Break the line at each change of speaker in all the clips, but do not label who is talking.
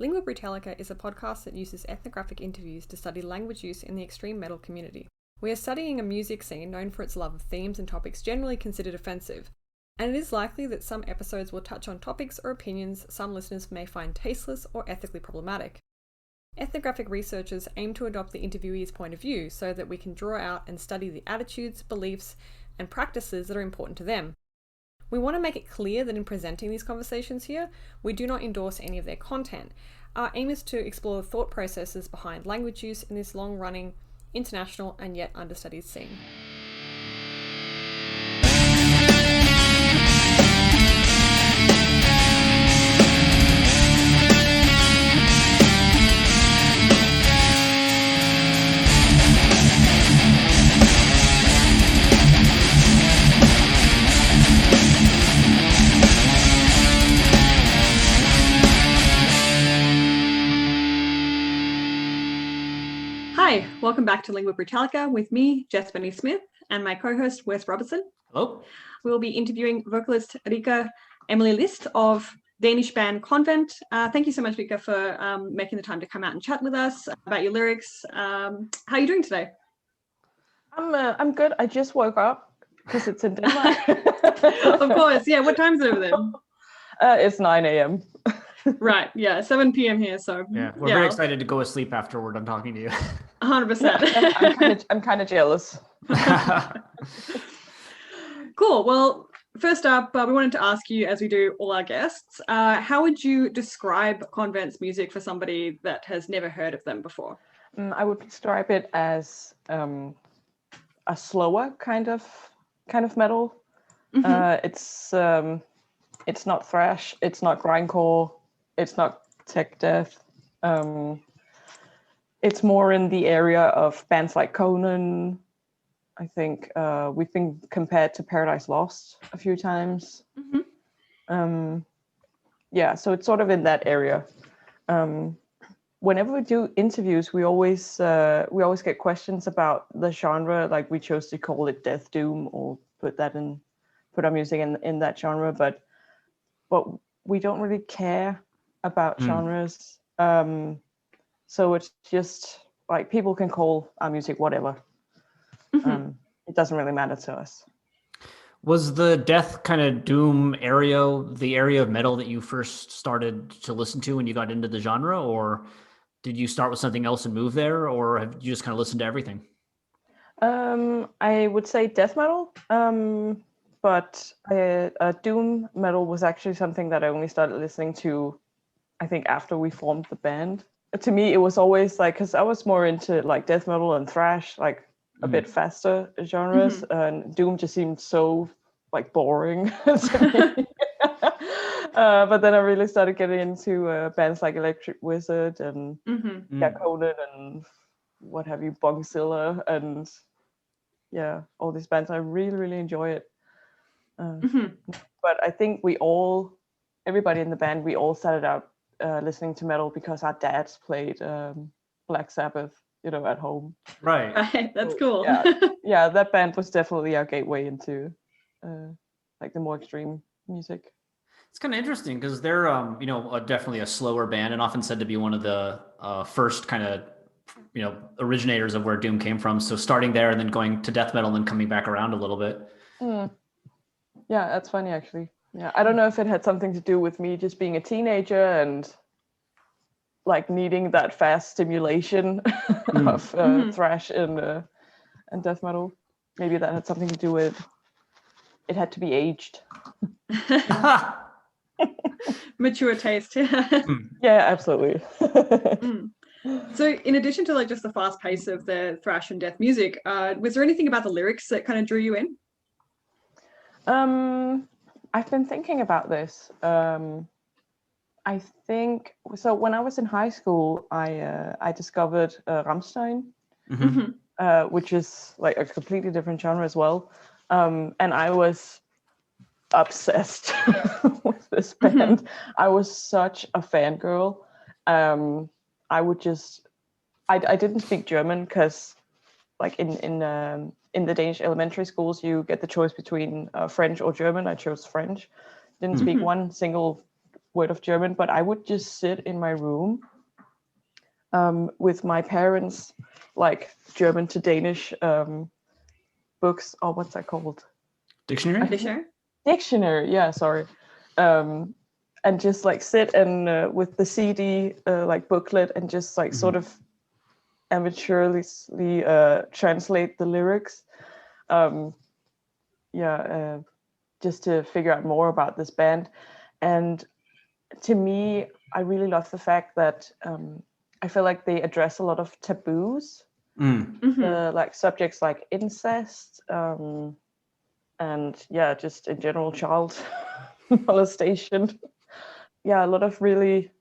Lingua Brutalica is a podcast that uses ethnographic interviews to study language use in the extreme metal community. We are studying a music scene known for its love of themes and topics generally considered offensive, and it is likely that some episodes will touch on topics or opinions some listeners may find tasteless or ethically problematic. Ethnographic researchers aim to adopt the interviewee's point of view so that we can draw out and study the attitudes, beliefs, and practices that are important to them. We want to make it clear that in presenting these conversations here, we do not endorse any of their content. Our aim is to explore the thought processes behind language use in this long-running, international, and yet understudied scene. Hi, welcome back to Lingua Brutalica with me, Jess Benny Smith, and my co-host, Wes Robertson.
Hello.
We'll be interviewing vocalist Rikke Emilie List of Danish band Konvent. Thank you so much, Rikke, for making the time to come out and chat with us about your lyrics. How are you doing today?
I'm good. I just woke up because it's in Denmark.
Of course, yeah. What time is it over there?
It's 9 a.m.
Right, yeah, 7 p.m. here, so
yeah, we're very excited to go to sleep after we're done talking to you.
100%.
I'm kind of jealous.
Cool. Well, first up, we wanted to ask you, as we do all our guests, how would you describe Konvent's music for somebody that has never heard of them before?
I would describe it as a slower kind of metal.
Mm-hmm.
It's not thrash. It's not grindcore. It's not tech death. It's more in the area of bands like Conan. I think we've been compared to Paradise Lost a few times.
Mm-hmm.
So it's sort of in that area. Whenever we do interviews, we always get questions about the genre. Like we chose to call it death doom or put our music in that genre, but we don't really care about genres. So it's just like people can call our music whatever.
Mm-hmm.
It doesn't really matter to us.
Was the death kind of doom area the area of metal that you first started to listen to when you got into the genre, or did you start with something else and move there, or have you just kind of listened to everything?
I would say death metal. But doom metal was actually something that I only started listening to, I think, after we formed the band. To me, it was always like, because I was more into like death metal and thrash, like a bit faster genres, and doom just seemed so like boring to me. But then I really started getting into bands like Electric Wizard and Conan and what have you, Bongzilla, and all these bands. I really, really enjoy it. But I think everybody in the band, we all started out listening to metal because our dads played Black Sabbath, at home.
Right.
That's cool.
Yeah, that band was definitely our gateway into like the more extreme music.
It's kind of interesting because they're, definitely a slower band and often said to be one of the first kind of, originators of where doom came from. So starting there and then going to death metal and then coming back around a little bit.
Yeah, that's funny actually. Yeah, I don't know if it had something to do with me just being a teenager and like needing that fast stimulation of thrash and death metal. Maybe that had something to do with it had to be aged.
Mature taste.
Yeah, absolutely.
So in addition to like just the fast pace of the thrash and death music, was there anything about the lyrics that kind of drew you in?
I've been thinking about this. I think so. When I was in high school, I discovered Rammstein, which is like a completely different genre as well. And I was obsessed with this band. I was such a fangirl. I didn't speak German because, like in the Danish elementary schools, you get the choice between French or German. I chose French. Didn't speak one single word of German, but I would just sit in my room with my parents, like German to Danish books, or what's that called?
Dictionary?
Dictionary, yeah, sorry. And just like sit and with the CD like booklet and just like sort of amateurly translate the lyrics. Just to figure out more about this band. And to me, I really love the fact that I feel like they address a lot of taboos, like subjects like incest, and just in general child molestation. A lot of really,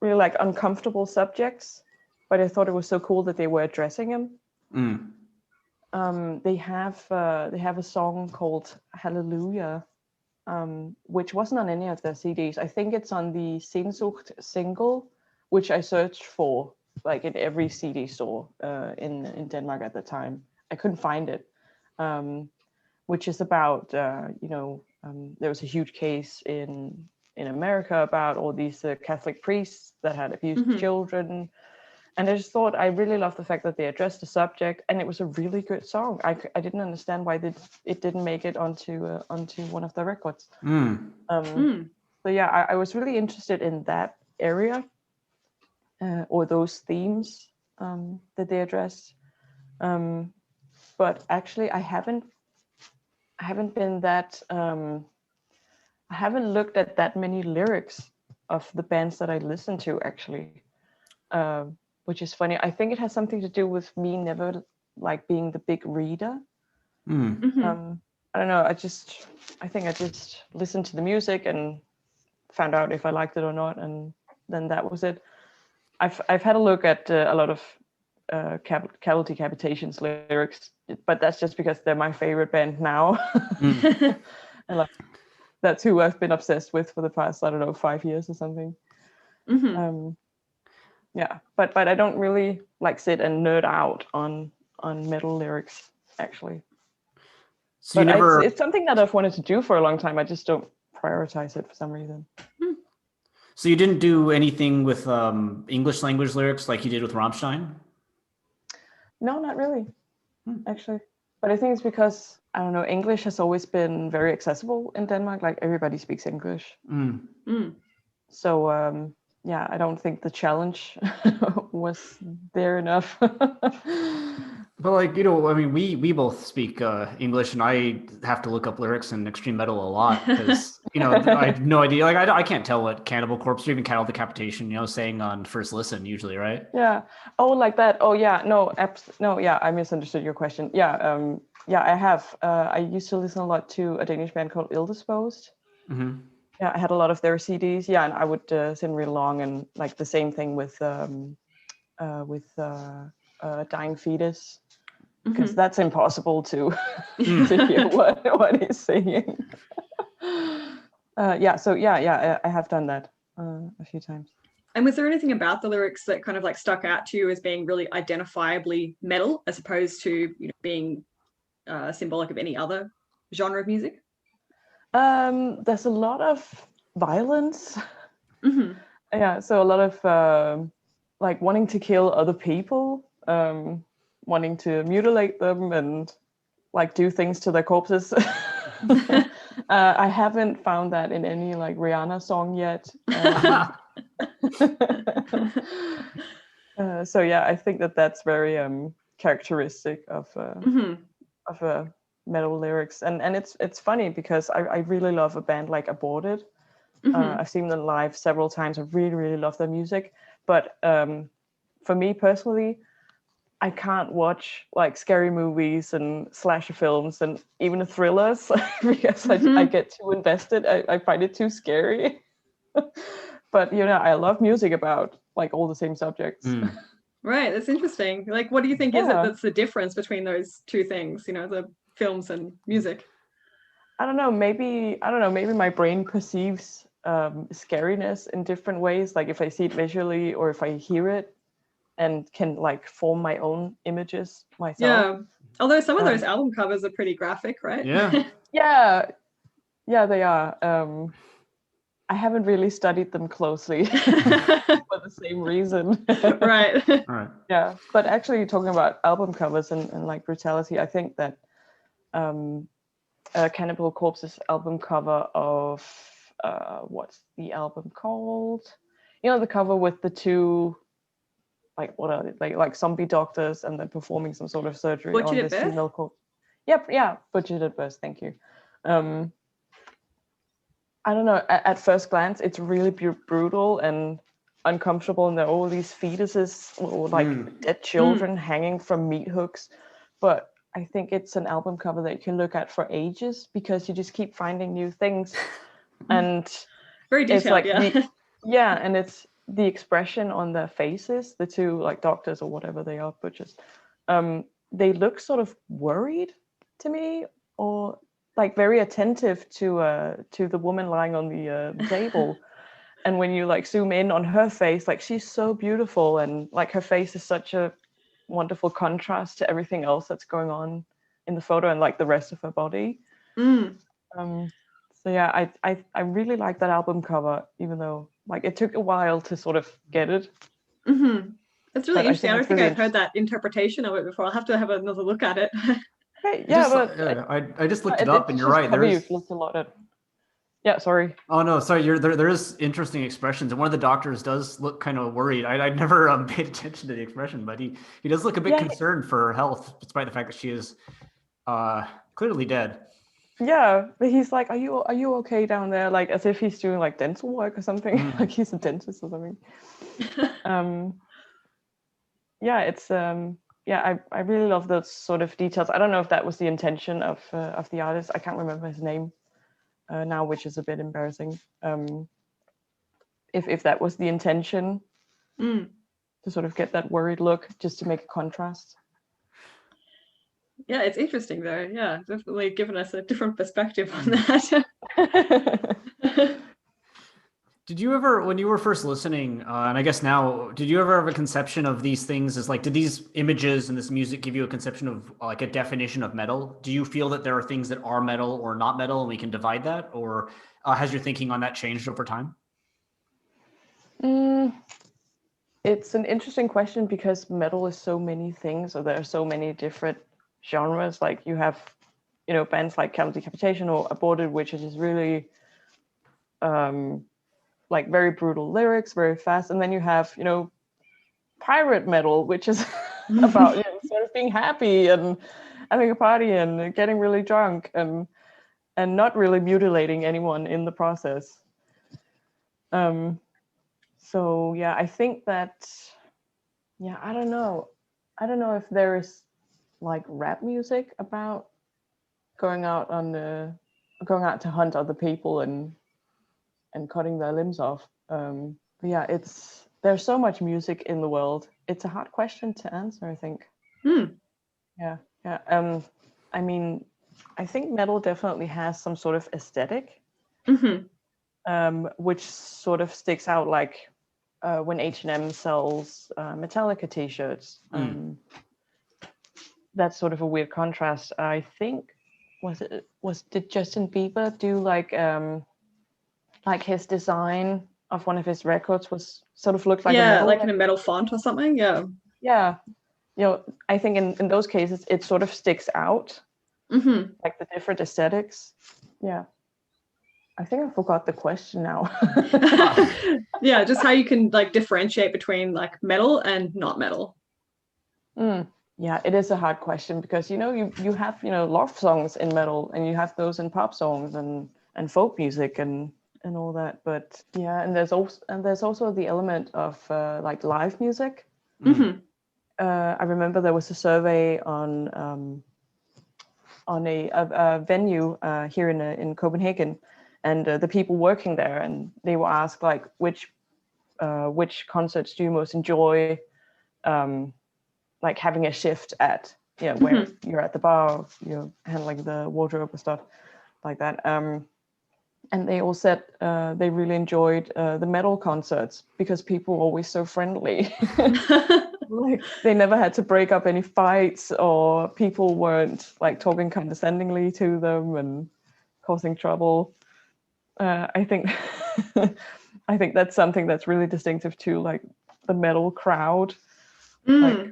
really like uncomfortable subjects. But I thought it was so cool that they were addressing them. They have a song called Hallelujah, which wasn't on any of their CDs. I think it's on the Sehnsucht single, which I searched for like in every CD store in Denmark at the time. I couldn't find it, which is about there was a huge case in America about all these Catholic priests that had abused children. And I just thought, I really love the fact that they addressed the subject, and it was a really good song. I didn't understand why it didn't make it onto one of the records. So I was really interested in that area or those themes that they addressed. But actually, I haven't been that. I haven't looked at that many lyrics of the bands that I listen to actually. Which is funny. I think it has something to do with me never like being the big reader. I don't know. I think I just listened to the music and found out if I liked it or not, and then that was it. I've had a look at a lot of Cavity Capitation's lyrics, but that's just because they're my favorite band now, and like that's who I've been obsessed with for the past 5 years or something. But I don't really like sit and nerd out on metal lyrics actually. So but it's something that I've wanted to do for a long time. I just don't prioritize it for some reason.
So you didn't do anything with English language lyrics like you did with Rammstein?
No, not really, actually. But I think it's because, I don't know, English has always been very accessible in Denmark. Like everybody speaks English. So I don't think the challenge was there enough.
But like, I mean, we both speak English, and I have to look up lyrics in extreme metal a lot because, I have no idea. Like, I can't tell what Cannibal Corpse or even Cattle Decapitation, saying on first listen usually, right?
Yeah. Oh, like that. Oh, yeah. No, I misunderstood your question. I have. I used to listen a lot to a Danish band called Ill Disposed. Yeah, I had a lot of their CDs. Yeah, and I would sing real long, and like the same thing with Dying Fetus, because that's impossible to hear what he's singing. I have done that a few times.
And was there anything about the lyrics that kind of like stuck out to you as being really identifiably metal, as opposed to being symbolic of any other genre of music?
There's a lot of violence. So a lot of like wanting to kill other people, wanting to mutilate them and like do things to their corpses. I haven't found that in any like Rihanna song yet. I think that's very characteristic of metal lyrics, and it's funny because I really love a band like Aborted. I've seen them live several times. I really, really love their music, but for me personally, I can't watch like scary movies and slasher films and even thrillers because I get too invested. I find it too scary. But I love music about like all the same subjects.
Right, that's interesting. Like, what do you think is it that's the difference between those two things? The films and music.
I don't know. Maybe my brain perceives scariness in different ways. Like if I see it visually or if I hear it, and can like form my own images myself.
Yeah. Although some of those album covers are pretty graphic, right?
Yeah.
Yeah, they are. I haven't really studied them closely for the same reason.
Right.
All right.
Yeah, but actually talking about album covers and like brutality, I think that Cannibal Corpse's album cover of what's the album called? You know, the cover with the two, like what are they, like zombie doctors and then performing some sort of surgery
Butchered
on
at
this
birth?
female corpse. Yep, yeah, butchered at birth. Thank you. I don't know. At first glance, it's really brutal and uncomfortable, and there are all these fetuses or like dead children hanging from meat hooks. But I think it's an album cover that you can look at for ages because you just keep finding new things, and
Very detailed.
it's like
yeah.
and it's the expression on their faces. The two like doctors or whatever they are, butchers. They look sort of worried to me, or like very attentive to the woman lying on the table. And when you like zoom in on her face, like she's so beautiful, and like her face is such a wonderful contrast to everything else that's going on in the photo and like the rest of her body. So yeah, I really like that album cover, even though like it took a while to sort of get it.
It's really interesting. I don't think
really
I've heard that interpretation of it before. I'll have to have another look at it.
Right, yeah,
I just looked it up, and you're right.
You've looked a lot at. Yeah, sorry.
Oh no, sorry. There is interesting expressions, and one of the doctors does look kind of worried. I never paid attention to the expression, but he does look a bit concerned for her health, despite the fact that she is clearly dead.
Yeah, but he's like, "Are you okay down there?" Like as if he's doing like dental work or something, like he's a dentist or something. Yeah, it's I really love those sort of details. I don't know if that was the intention of the artist. I can't remember his name now, which is a bit embarrassing. If that was the intention to sort of get that worried look, just to make a contrast.
Yeah, it's interesting though. Yeah, definitely given us a different perspective on that.
Did you ever, when you were first listening, and I guess now, did you ever have a conception of these things as like, did these images and this music give you a conception of like a definition of metal? Do you feel that there are things that are metal or not metal and we can divide that? Or has your thinking on that changed over time?
It's an interesting question because metal is so many things, or there are so many different genres. Like you have, bands like Camel Decapitation or Aborted, which is just really like very brutal lyrics, very fast. And then you have, pirate metal, which is about sort of being happy and having a party and getting really drunk and not really mutilating anyone in the process. So yeah, I think that, I don't know if there is like rap music about going out to hunt other people and cutting their limbs off. But yeah, there's so much music in the world. It's a hard question to answer, I think. Yeah. I mean, I think metal definitely has some sort of aesthetic, which sort of sticks out, like when H&M sells Metallica t-shirts. That's sort of a weird contrast. I think did Justin Bieber do like his design of one of his records was sort of looked like a metal,
like in a metal font or something.
Yeah. I think in those cases it sort of sticks out, like the different aesthetics. Yeah. I think I forgot the question now.
Yeah, just how you can like differentiate between like metal and not metal.
Yeah, it is a hard question because you have love songs in metal and you have those in pop songs and folk music and all that. But yeah, and there's also the element of like live music. I remember there was a survey on a venue here in Copenhagen, and the people working there, and they were asked like which concerts do you most enjoy, like having a shift at, where you're at the bar, handling the wardrobe and stuff like that. And they all said they really enjoyed the metal concerts because people were always so friendly. Like they never had to break up any fights, or people weren't like talking condescendingly to them and causing trouble. I think I think that's something that's really distinctive to like the metal crowd. Like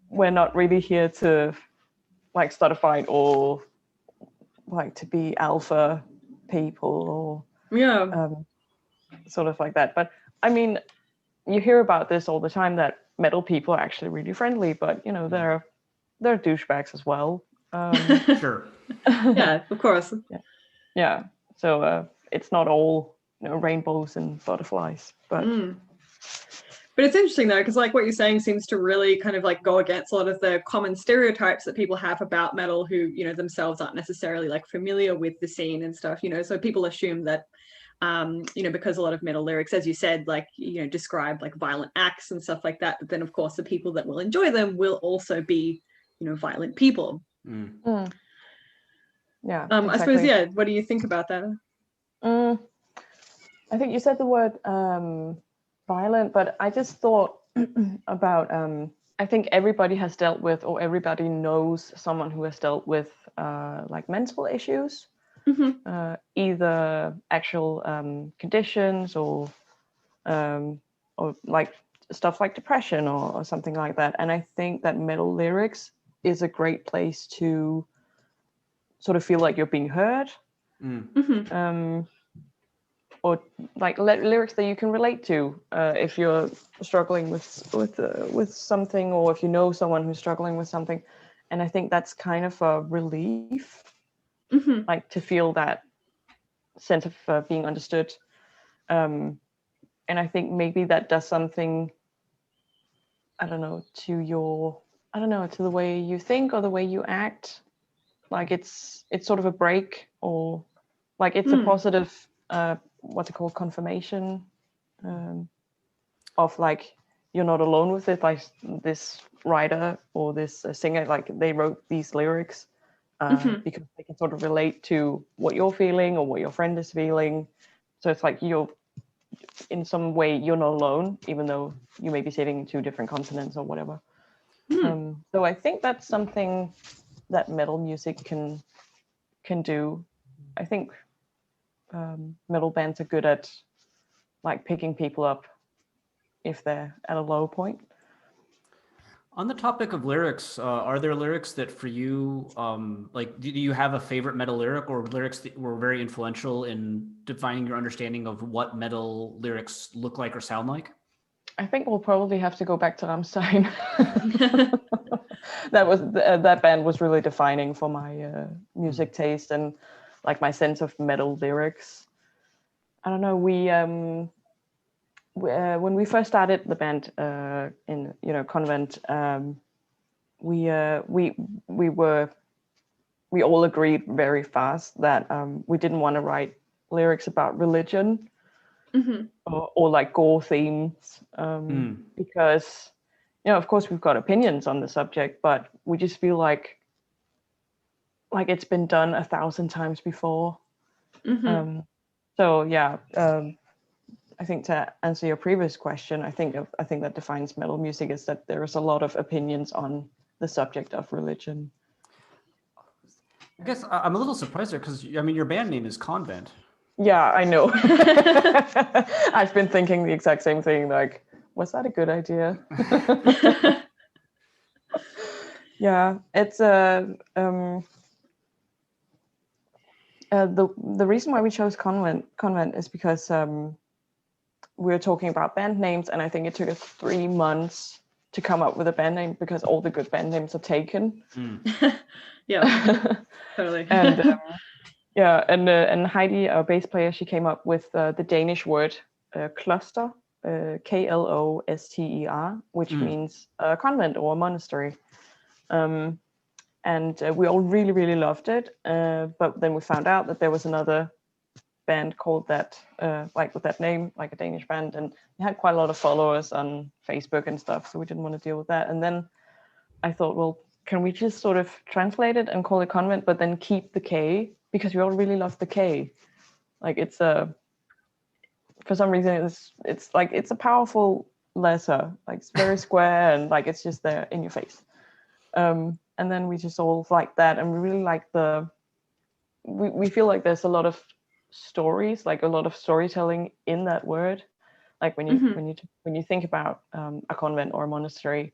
we're not really here to like start a fight or like to be alpha people or sort of like that. But I mean, you hear about this all the time that metal people are actually really friendly, but you know they're douchebags as well.
Sure.
Yeah, of course.
Yeah. So it's not all rainbows and butterflies, but.
But it's interesting though, because like what you're saying seems to really kind of like go against a lot of the common stereotypes that people have about metal who, you know, themselves aren't necessarily like familiar with the scene and stuff, you know, so people assume that, you know, because a lot of metal lyrics, as you said, like, you know, describe like violent acts and stuff like that, but then of course the people that will enjoy them will also be, you know, violent people.
Yeah.
Exactly. I suppose, yeah, what do you think about that?
I think you said the word violent, but I just thought about I think everybody has dealt with, or everybody knows someone who has dealt with like mental issues, either actual conditions or like stuff like depression or something like that. And I think that metal lyrics is a great place to sort of feel like you're being heard. Or like lyrics that you can relate to if you're struggling with something, or if you know someone who's struggling with something. And I think that's kind of a relief, like to feel that sense of being understood. And I think maybe that does something, I don't know, to the way you think or the way you act. Like it's sort of a break, or like it's a positive what's it called, confirmation of like you're not alone with it. Like this writer or this singer, like they wrote these lyrics because they can sort of relate to what you're feeling or what your friend is feeling. So it's like you're in some way you're not alone, even though you may be sitting in two different continents or whatever. So I think that's something that metal music can do. I think metal bands are good at like picking people up if they're at a low point.
On the topic of lyrics, are there lyrics that for you, like, do you have a favorite metal lyric or lyrics that were very influential in defining your understanding of what metal lyrics look like or sound like?
I think we'll probably have to go back to Rammstein. That band was really defining for my music taste and like my sense of metal lyrics. I don't know. When we first started the band in Konvent, we all agreed very fast that we didn't want to write lyrics about religion or like gore themes because of course we've got opinions on the subject, but we just feel like it's been done 1,000 times before. So yeah, I think to answer your previous question, I think that defines metal music is that there is a lot of opinions on the subject of religion.
I guess I'm a little surprised there because I mean your band name is Konvent.
Yeah, I know. I've been thinking the exact same thing. Like, was that a good idea? Yeah, it's the reason why we chose Konvent is because we were talking about band names, and I think it took us 3 months to come up with a band name because all the good band names are taken.
Yeah, totally.
And and Heidi, our bass player, she came up with the Danish word cluster, Kloster, which means a convent or a monastery. And we all really, really loved it. But then we found out that there was another band called that, like with that name, like a Danish band, and they had quite a lot of followers on Facebook and stuff, so we didn't want to deal with that. And then I thought, well, can we just sort of translate it and call it Konvent, but then keep the K, because we all really love the K. Like it's for some reason it's like it's a powerful letter, like it's very square and like it's just there in your face. And then we just all like that, and we really like we feel like there's a lot of stories, like a lot of storytelling in that word. Like when you think about a convent or a monastery,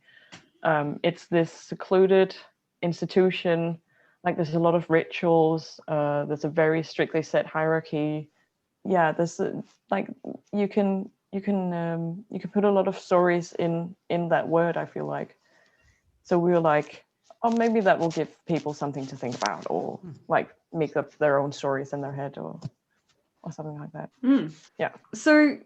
it's this secluded institution. Like there's a lot of rituals. There's a very strictly set hierarchy. Yeah, there's like you can put a lot of stories in that word, I feel like. So we were like, oh, maybe that will give people something to think about, or like make up their own stories in their head, or something like that. Yeah.
So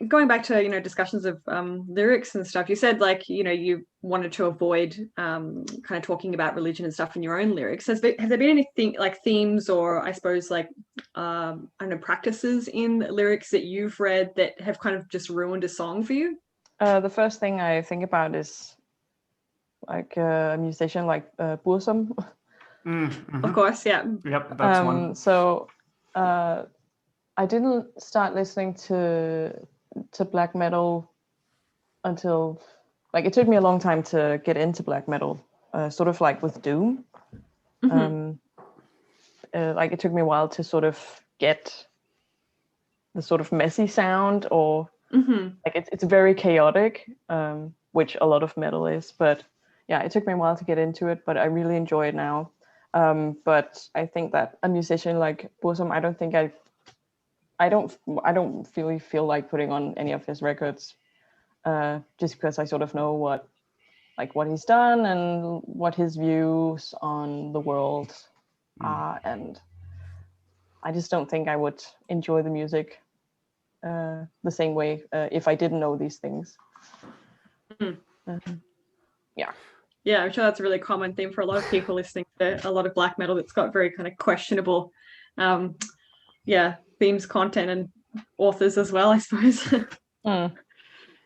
going back to discussions of lyrics and stuff, you said like you wanted to avoid kind of talking about religion and stuff in your own lyrics. Have there been anything like themes, or I suppose like I don't know, practices in lyrics that you've read that have kind of just ruined a song for you?
The first thing I think about is like a musician like Bursum.
Of course, yeah.
Yep, that's one.
So I didn't start listening to black metal until, like, it took me a long time to get into black metal, sort of like with doom. Like it took me a while to sort of get the sort of messy sound, or like it's very chaotic, which a lot of metal is, but yeah, it took me a while to get into it, but I really enjoy it now. But I think that a musician like Bursum, I don't really feel like putting on any of his records, just because I sort of know what he's done and what his views on the world are, and I just don't think I would enjoy the music the same way if I didn't know these things.
Yeah, I'm sure that's a really common theme for a lot of people listening to a lot of black metal that's got very kind of questionable themes, content, and authors as well, I suppose.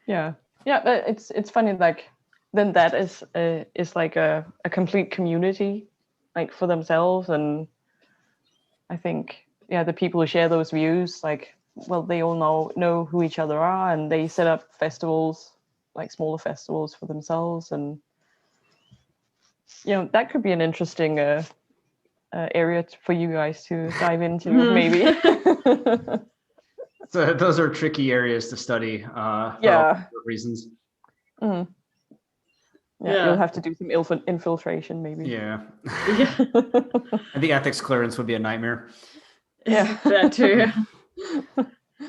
Yeah, but it's funny, like then that is like a complete community, like for themselves, and I think the people who share those views, like, well, they all know who each other are, and they set up festivals, like smaller festivals for themselves, and that could be an interesting area for you guys to dive into, maybe.
So those are tricky areas to study for all reasons.
Yeah, you'll have to do some infiltration, maybe.
Yeah. I think ethics clearance would be a nightmare.
Yeah,
that too.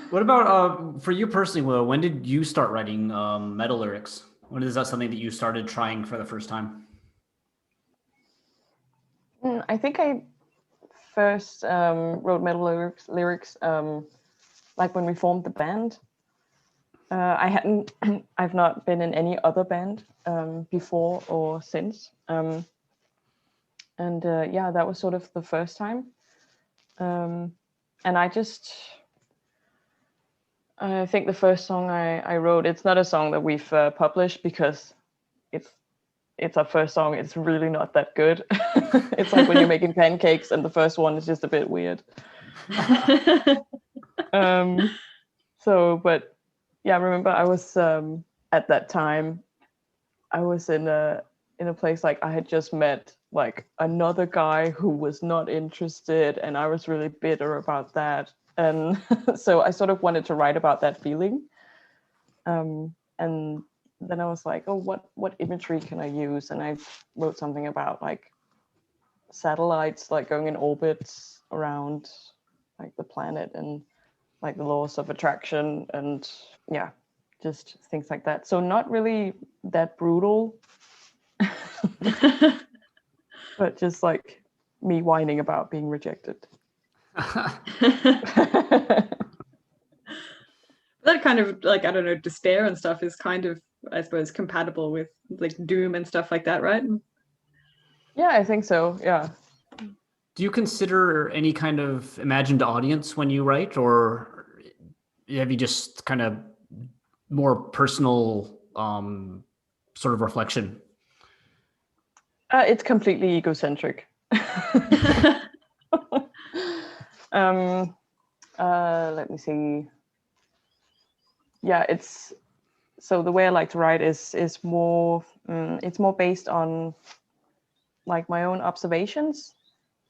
What about for you personally, Will? When did you start writing metal lyrics? When is that something that you started trying for the first time?
I think I first wrote metal lyrics like when we formed the band. I've not been in any other band before or since. And that was sort of the first time. And I think the first song I wrote, it's not a song that we've published because it's our first song. It's really not that good. It's like when you're making pancakes and the first one is just a bit weird. But yeah, I remember I was at that time, I was in a place, like I had just met like another guy who was not interested, and I was really bitter about that. And so I sort of wanted to write about that feeling. And then I was like, oh, what imagery can I use? And I wrote something about like satellites, like going in orbits around like the planet, and like the laws of attraction, and just things like that. So not really that brutal, but just like me whining about being rejected.
That kind of, like, I don't know, despair and stuff is kind of, I suppose, compatible with like doom and stuff like that, right?
Yeah, I think so. Yeah.
Do you consider any kind of imagined audience when you write, or have you just kind of more personal sort of reflection?
It's completely egocentric. Let me see. Yeah, it's so the way I like to write is more it's more based on like my own observations,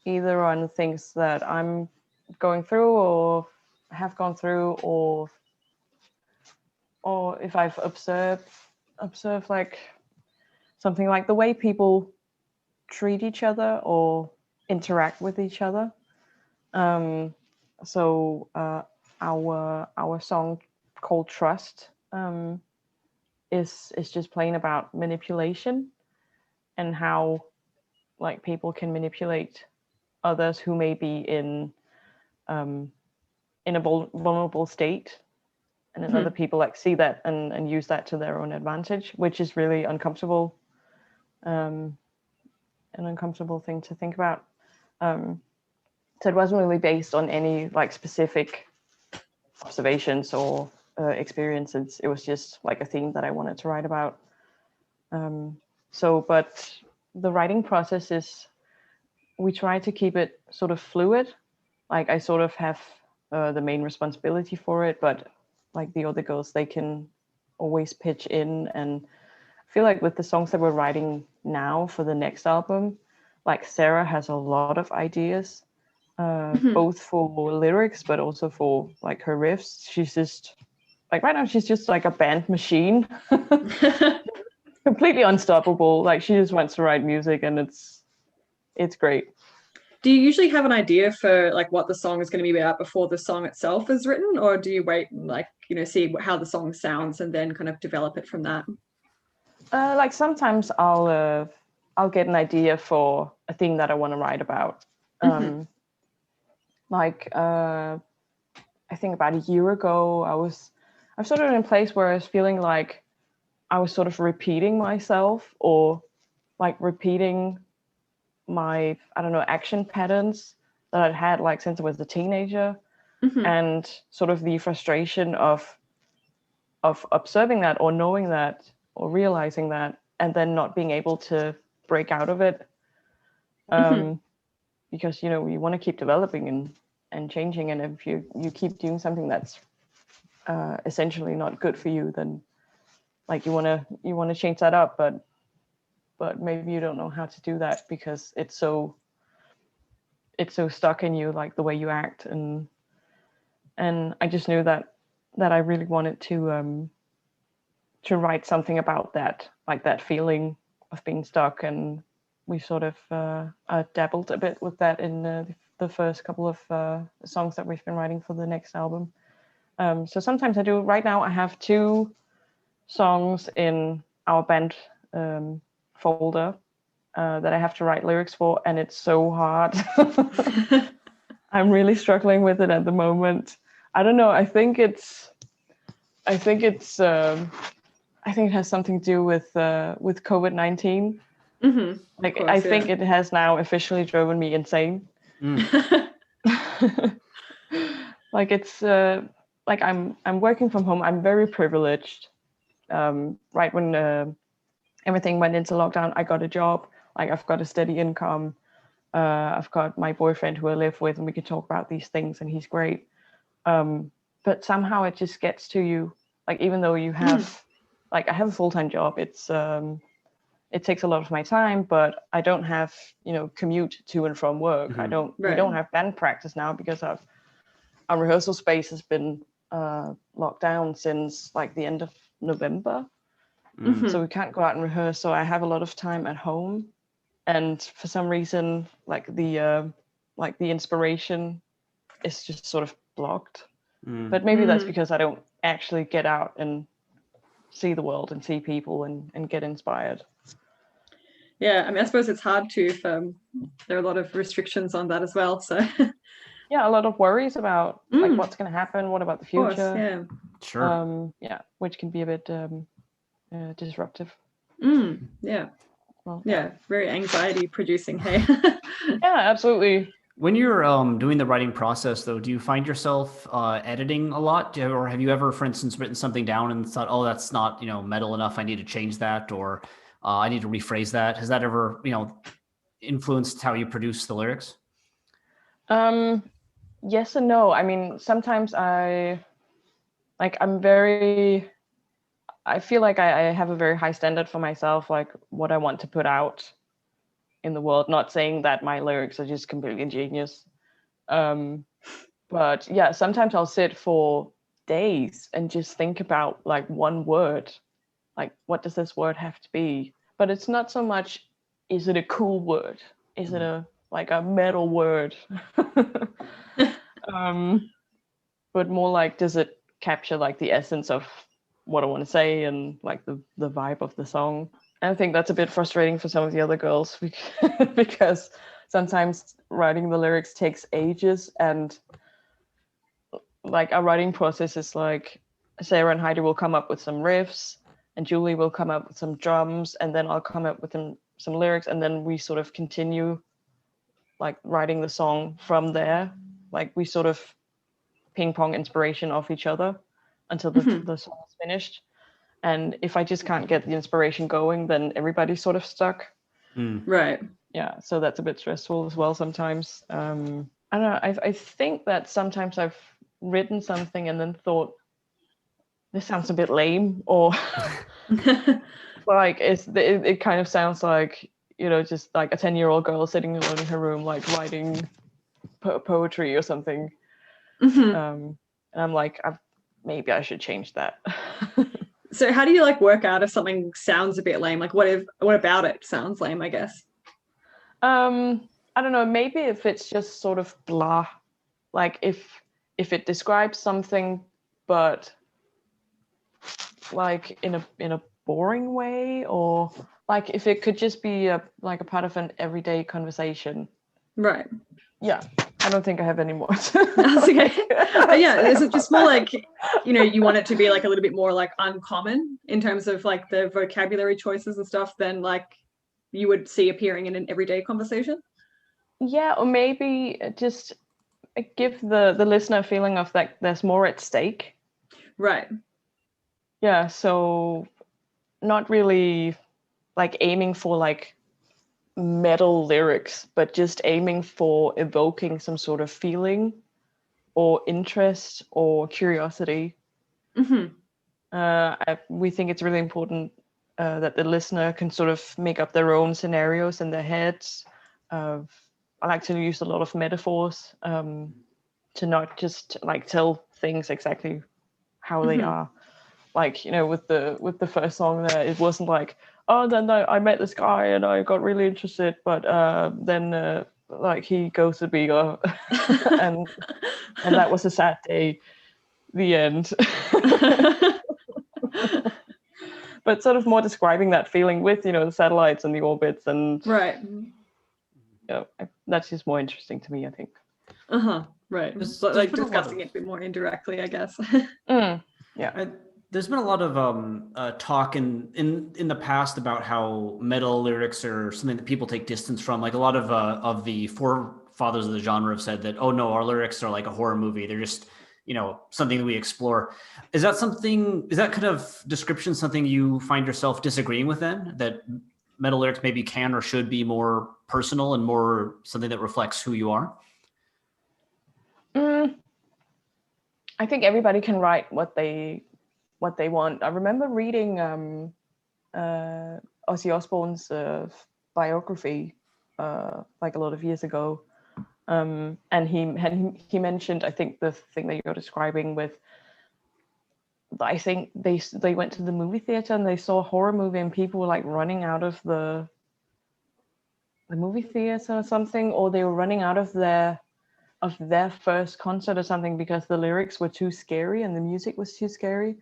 either on things that I'm going through or have gone through, or if I've observed like something like the way people treat each other or interact with each other. So our song called Trust is just playing about manipulation and how like people can manipulate others who may be in a vulnerable state, and then other people like see that and use that to their own advantage, which is really uncomfortable, an uncomfortable thing to think about. So it wasn't really based on any like specific observations or experiences. It was just like a theme that I wanted to write about. But the writing process is, we try to keep it sort of fluid. Like I sort of have the main responsibility for it, but like the other girls, they can always pitch in. And I feel like with the songs that we're writing now for the next album, like Sarah has a lot of ideas, both for lyrics, but also for like her riffs. She's just like, right now, she's just like a band machine, completely unstoppable. Like she just wants to write music, and it's great.
Do you usually have an idea for like what the song is going to be about before the song itself is written, or do you wait and like, you know, see how the song sounds and then kind of develop it from that?
Like sometimes I'll get an idea for a thing that I want to write about. I think about a year ago, I'm sort of in a place where I was feeling like I was sort of repeating myself, or like repeating my, I don't know, action patterns that I'd had like since I was a teenager, and sort of the frustration of observing that, or knowing that, or realizing that, and then not being able to break out of it, because you know you want to keep developing and changing, and if you keep doing something that's essentially not good for you, then like you want to change that up, but maybe you don't know how to do that because it's so stuck in you, like the way you act, and I just knew that I really wanted to write something about that, like that feeling of being stuck, and we sort of dabbled a bit with that in the first couple of songs that we've been writing for the next album. So sometimes I do. Right now I have 2 songs in our band folder that I have to write lyrics for, and it's so hard. I'm really struggling with it at the moment. I don't know. I think it has something to do with COVID-19. Like course, I think it has now officially driven me insane. Like it's like I'm working from home. I'm very privileged. Right when everything went into lockdown, I got a job. Like I've got a steady income. I've got my boyfriend who I live with, and we can talk about these things, and he's great. But somehow it just gets to you. Like even though you have, like I have a full-time job, it takes a lot of my time, but I don't have, you know, commute to and from work. We don't have band practice now because our rehearsal space has been locked down since like the end of November. So we can't go out and rehearse. So I have a lot of time at home, and for some reason, like the inspiration is just sort of blocked. But maybe that's because I don't actually get out and see the world and see people and get inspired.
Yeah, I mean, I suppose it's hard to if there are a lot of restrictions on that as well. So
yeah, a lot of worries about like what's going to happen. What about the future?
Of course, yeah,
sure.
Yeah, which can be a bit disruptive.
Yeah. Well, yeah, very anxiety producing. Hey.
Yeah, absolutely.
When you're doing the writing process, though, do you find yourself editing a lot? Or have you ever, for instance, written something down and thought, oh, that's not, you know, metal enough, I need to change that, or I need to rephrase that? Has that ever, you know, influenced how you produce the lyrics?
Yes and no. I mean, sometimes I feel like I have a very high standard for myself, like what I want to put out in the world. Not saying that my lyrics are just completely ingenious, But yeah, sometimes I'll sit for days and just think about like one word, like what does this word have to be? But it's not so much, is it a cool word? Is it a like a metal word? But more like, does it capture like the essence of what I want to say and like the vibe of the song? And I think that's a bit frustrating for some of the other girls because sometimes writing the lyrics takes ages, and like our writing process is like Sarah and Heidi will come up with some riffs and Julie will come up with some drums, and then I'll come up with some lyrics, and then we sort of continue like writing the song from there. Like we sort of ping pong inspiration off each other until the song is finished. And if I just can't get the inspiration going, then everybody's sort of stuck.
Right.
Yeah, so that's a bit stressful as well sometimes. I don't know, I think that sometimes I've written something and then thought, this sounds a bit lame, or like it kind of sounds like, you know, just like a 10-year-old girl sitting alone in her room like writing poetry or something. And I'm like, maybe I should change that.
So how do you like work out if something sounds a bit lame? Like what about it sounds lame, I guess?
I don't know, maybe if it's just sort of blah, like if it describes something but like in a boring way, or like if it could just be a part of an everyday conversation.
Right.
Yeah, I don't think I have any more.
That's okay. Yeah, is it just more like, you know, you want it to be like a little bit more like uncommon in terms of like the vocabulary choices and stuff than like you would see appearing in an everyday conversation?
Yeah, or maybe just give the listener a feeling of like there's more at stake.
Right.
Yeah, so not really like aiming for like metal lyrics, but just aiming for evoking some sort of feeling or interest or curiosity. We think it's really important that the listener can sort of make up their own scenarios in their heads. I like to use a lot of metaphors to not just like tell things exactly how they are. Like, you know, with the first song there, it wasn't like, oh, then I met this guy and I got really interested, but then like he ghosted me, and that was a sad day. The end. But sort of more describing that feeling with, you know, the satellites and the orbits and
right.
Yeah, that's just more interesting to me, I think.
Right. But like discussing it a bit more indirectly, I guess.
Yeah.
There's been a lot of talk in the past about how metal lyrics are something that people take distance from. Like a lot of the forefathers of the genre have said that, oh no, our lyrics are like a horror movie. They're just, you know, something that we explore. Is that kind of description something you find yourself disagreeing with then? That metal lyrics maybe can or should be more personal and more something that reflects who you are?
I think everybody can write what they want. I remember reading Ozzy Osbourne's biography like a lot of years ago, and he mentioned, I think the thing that you're describing with, I think they went to the movie theater and they saw a horror movie and people were like running out of the movie theater or something, or they were running out of their first concert or something because the lyrics were too scary and the music was too scary.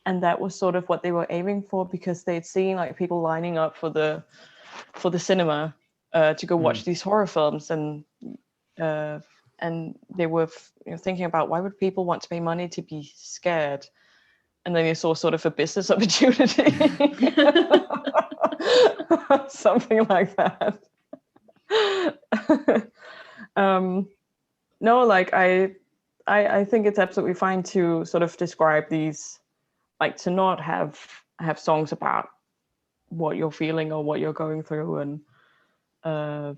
And that was sort of what they were aiming for, because they'd seen like people lining up for the cinema to go watch these horror films, and they were thinking about, why would people want to pay money to be scared? And then they saw sort of a business opportunity, something like that. No, like I think it's absolutely fine to sort of describe these, like to not have songs about what you're feeling or what you're going through, and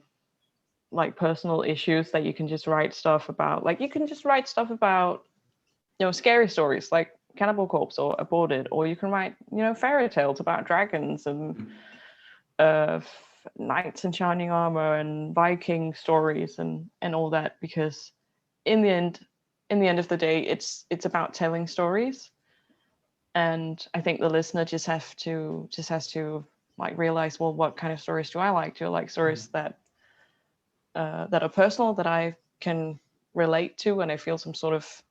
like personal issues, that you can just write stuff about. Like you can just write stuff about, you know, scary stories like Cannibal Corpse or Aborted, or you can write, you know, fairy tales about dragons and knights in shining armor and Viking stories and all that, because in the end of the day, it's about telling stories. And I think the listener just has to like realize, well, what kind of stories do I like? Do I like stories that are personal, that I can relate to, and I feel some sort of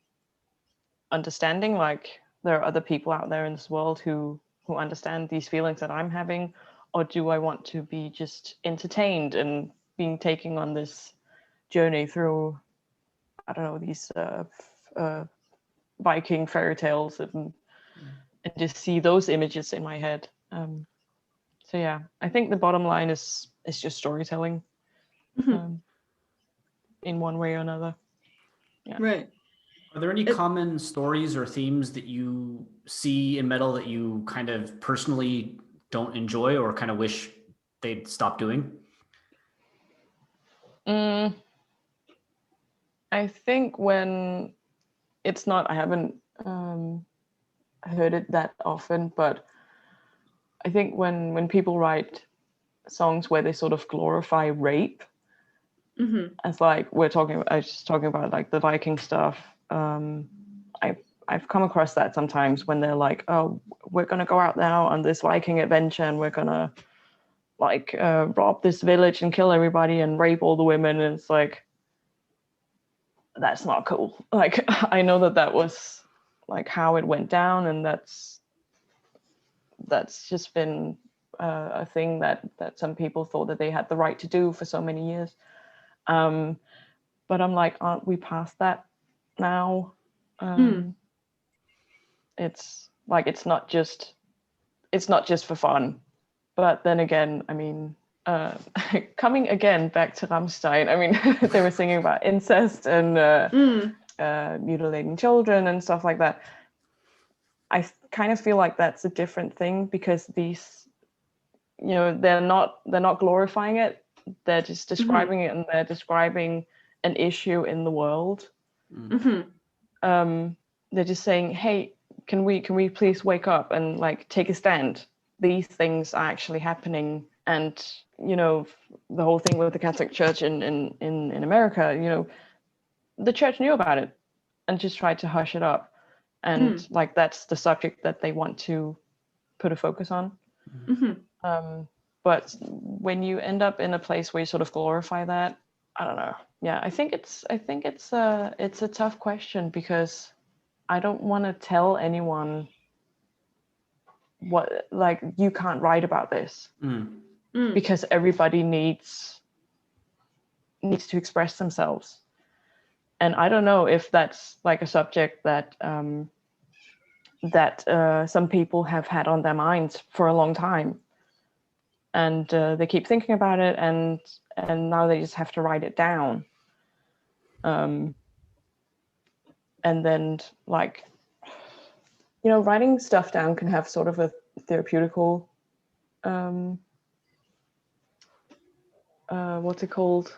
understanding, like there are other people out there in this world who understand these feelings that I'm having? Or do I want to be just entertained and being taken on this journey through, I don't know, these Viking fairy tales and just see those images in my head? So yeah, I think the bottom line is just storytelling, in one way or another. Yeah.
Right.
Are there any common stories or themes that you see in metal that you kind of personally don't enjoy or kind of wish they'd stop doing?
I think when it's not, I haven't heard it that often, but I think when people write songs where they sort of glorify rape, as like I was just talking about like the Viking stuff. I've come across that sometimes when they're like, oh, we're gonna go out now on this Viking adventure and we're gonna like rob this village and kill everybody and rape all the women, and it's like, that's not cool. Like, I know that was like how it went down, and that's just been a thing that some people thought that they had the right to do for so many years. But I'm like, aren't we past that now? It's like, it's not just for fun. But then again, I mean, coming again back to Rammstein, I mean, they were singing about incest and mutilating children and stuff like that. I kind of feel like that's a different thing, because these, you know, they're not glorifying it. They're just describing it, and they're describing an issue in the world. They're just saying, hey, can we please wake up and like take a stand? These things are actually happening. And, you know, the whole thing with the Catholic Church in America, you know, the church knew about it and just tried to hush it up. And like, that's the subject that they want to put a focus on. But when you end up in a place where you sort of glorify that, I don't know. Yeah, I think it's a tough question, because I don't want to tell anyone what, like, you can't write about this, because everybody needs to express themselves. And I don't know if that's like a subject that some people have had on their minds for a long time, and they keep thinking about it, and now they just have to write it down. And then, like, you know, writing stuff down can have sort of a therapeutical, what's it called?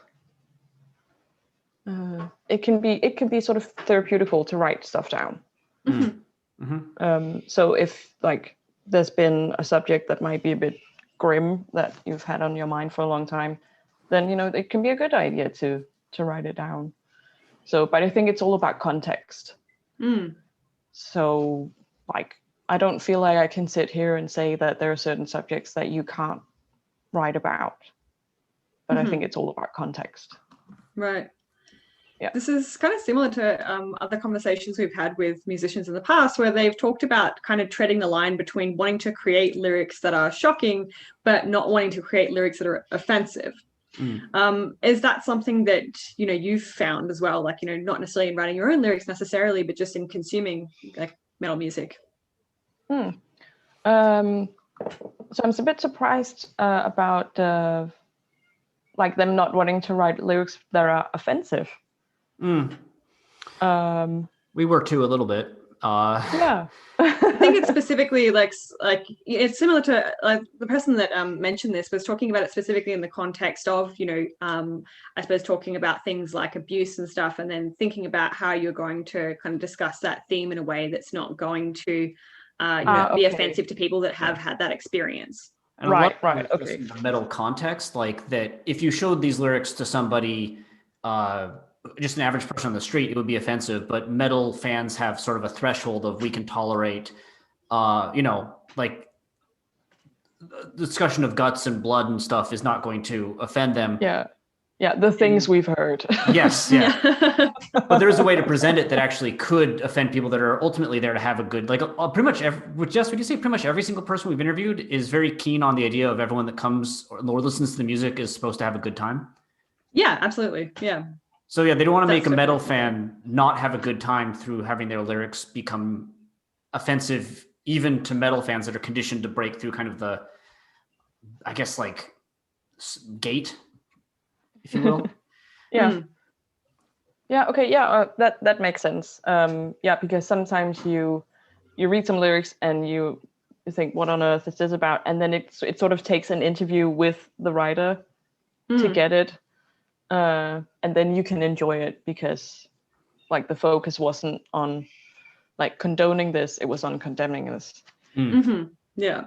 It can be sort of therapeutical to write stuff down. So if like there's been a subject that might be a bit grim that you've had on your mind for a long time, then, you know, it can be a good idea to write it down. So, but I think it's all about context. So, like, I don't feel like I can sit here and say that there are certain subjects that you can't write about, but I think it's all about context.
Right.
Yeah.
This is kind of similar to other conversations we've had with musicians in the past, where they've talked about kind of treading the line between wanting to create lyrics that are shocking, but not wanting to create lyrics that are offensive. Is that something that, you know, you've found as well? Like, you know, not necessarily in writing your own lyrics necessarily, but just in consuming like metal music?
So I'm a bit surprised about like them not wanting to write lyrics that are offensive.
We were too, a little bit.
Yeah.
I think it's specifically like it's similar to like the person that mentioned this was talking about it specifically in the context of, you know, I suppose talking about things like abuse and stuff, and then thinking about how you're going to kind of discuss that theme in a way that's not going to be offensive to people that have had that experience.
And
right.
Okay. In the metal context, like that, if you showed these lyrics to somebody just an average person on the street, it would be offensive. But metal fans have sort of a threshold of we can tolerate, like the discussion of guts and blood and stuff is not going to offend them.
Yeah, the things we've heard.
Yes, yeah. But there is a way to present it that actually could offend people that are ultimately there to have a good, like pretty much Jess, would you say pretty much every single person we've interviewed is very keen on the idea of everyone that comes or listens to the music is supposed to have a good time?
Yeah, absolutely. Yeah.
So yeah, they don't want to make a metal fan not have a good time through having their lyrics become offensive even to metal fans that are conditioned to break through kind of the, I guess, like gate, if you will.
Yeah. Yeah. Okay. Yeah. That makes sense. Yeah, because sometimes you read some lyrics and you think, what on earth is this about? And then it sort of takes an interview with the writer to get it, and then you can enjoy it because, like, the focus wasn't on like condoning this; it was on condemning this.
Yeah.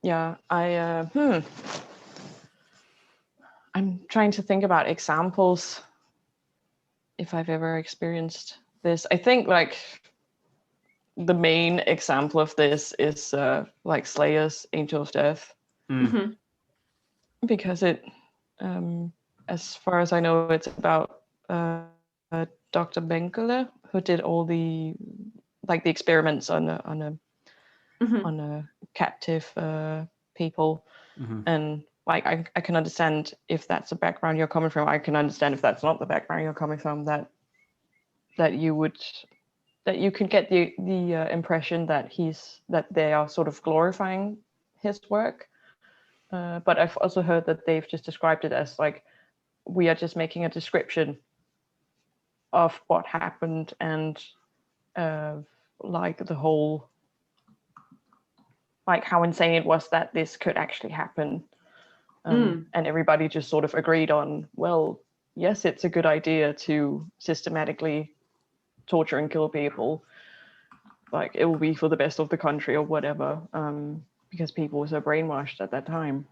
Yeah. I'm trying to think about examples if I've ever experienced this. I think like the main example of this is like Slayer's Angel of Death. Because it, as far as I know, it's about Dr. Mengele, who did all the experiments on a captive people, and like I can understand if that's the background you're coming from. I can understand if that's not the background you're coming from. That you can get the impression that they are sort of glorifying his work. But I've also heard that they've just described it as like we are just making a description of what happened and like the whole, like how insane it was that this could actually happen. And everybody just sort of agreed on, well, yes, it's a good idea to systematically torture and kill people. Like it will be for the best of the country or whatever, because people were so brainwashed at that time.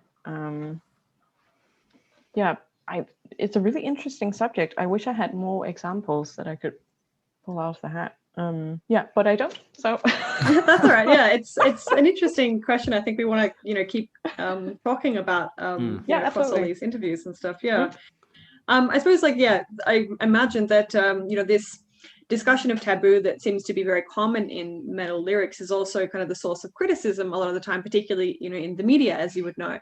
It's a really interesting subject. I wish I had more examples that I could pull out of the hat. But I don't. So
that's all right. Yeah, it's an interesting question. I think we want to keep talking about across all these interviews and stuff. Yeah. I suppose I imagine that this discussion of taboo that seems to be very common in metal lyrics is also kind of the source of criticism a lot of the time, particularly in the media, as you would know.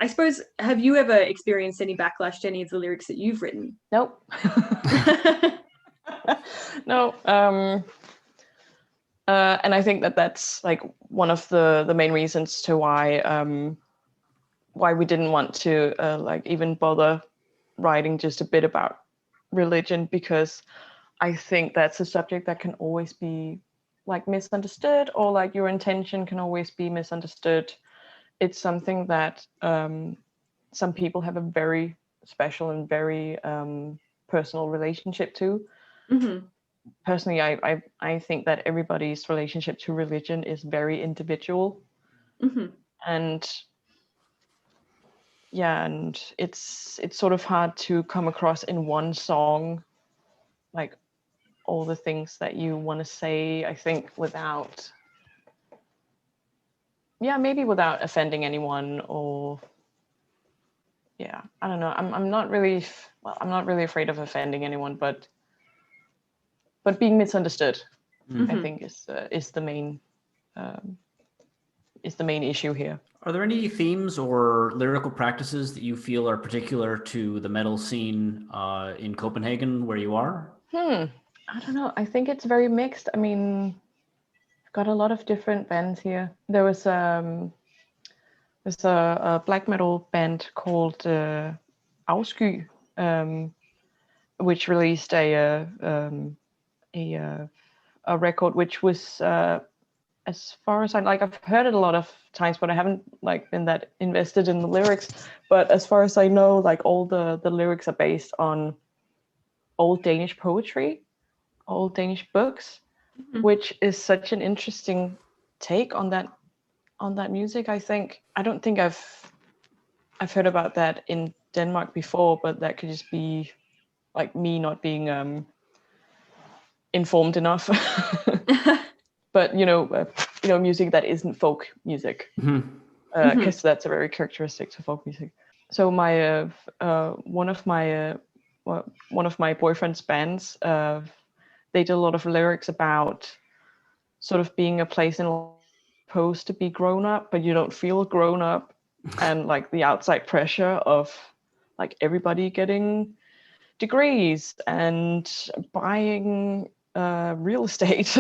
I suppose, have you ever experienced any backlash to any of the lyrics that you've written?
Nope. No. And I think that's like one of the main reasons to why we didn't want to even bother writing just a bit about religion, because I think that's a subject that can always be like misunderstood, or like your intention can always be misunderstood. It's something that some people have a very special and very personal relationship to. Personally, I think that everybody's relationship to religion is very individual, and it's sort of hard to come across in one song like all the things that you want to say, I think, without offending anyone, or I don't know. I'm not really afraid of offending anyone, but being misunderstood, I think, is the main issue here.
Are there any themes or lyrical practices that you feel are particular to the metal scene in Copenhagen, where you are?
I don't know. I think it's very mixed. I mean, we've got a lot of different bands here. There was a black metal band called Afsky, which released a record which was as far as I've heard it a lot of times, but I haven't been that invested in the lyrics. But as far as I know, all the lyrics are based on old Danish poetry, old Danish books, which is such an interesting take on that music. I don't think I've heard about that in Denmark before, but that could just be like me not being informed enough. But music that isn't folk music, because that's a very characteristic to folk music. So my one of my boyfriend's bands, they did a lot of lyrics about sort of being a place in supposed to be grown up, but you don't feel grown up, and like the outside pressure of like everybody getting degrees and buying real estate,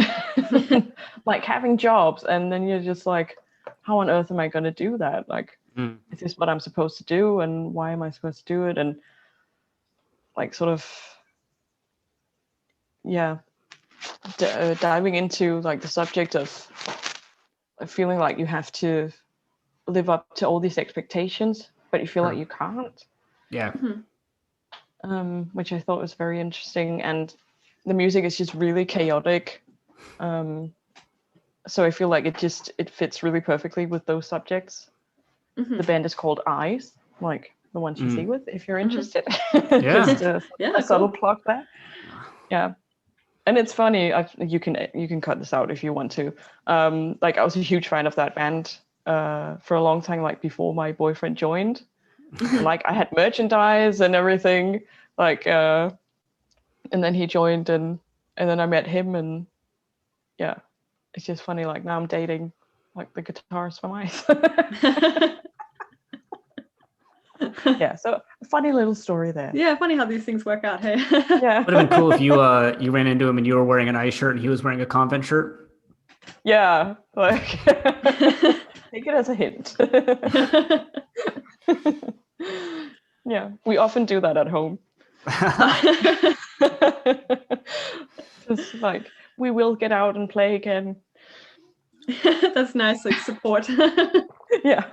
like having jobs, and then you're just like, how on earth am I going to do that? Like, is this what I'm supposed to do, and why am I supposed to do it? And like sort of diving into like the subject of feeling like you have to live up to all these expectations, but you feel like you can't.
Yeah.
Which I thought was very interesting, and the music is just really chaotic. So I feel like it fits really perfectly with those subjects. The band is called Eyes, like the ones you see with, if you're interested.
Yeah.
Just a subtle plug there. Yeah. And it's funny, you can cut this out if you want to. Like I was a huge fan of that band for a long time, like before my boyfriend joined. Like I had merchandise and everything, like and then he joined, and then I met him, and yeah, it's just funny, like now I'm dating like the guitarist from Ice. Yeah, so a funny little story there.
Yeah, funny how these things work out. Hey.
Yeah,
Would have been cool if you ran into him and you were wearing an Ice shirt and he was wearing a Konvent shirt.
Yeah, like take it as a hint. Yeah, we often do that at home. Just like, we will get out and play again.
That's nice, like support.
Yeah.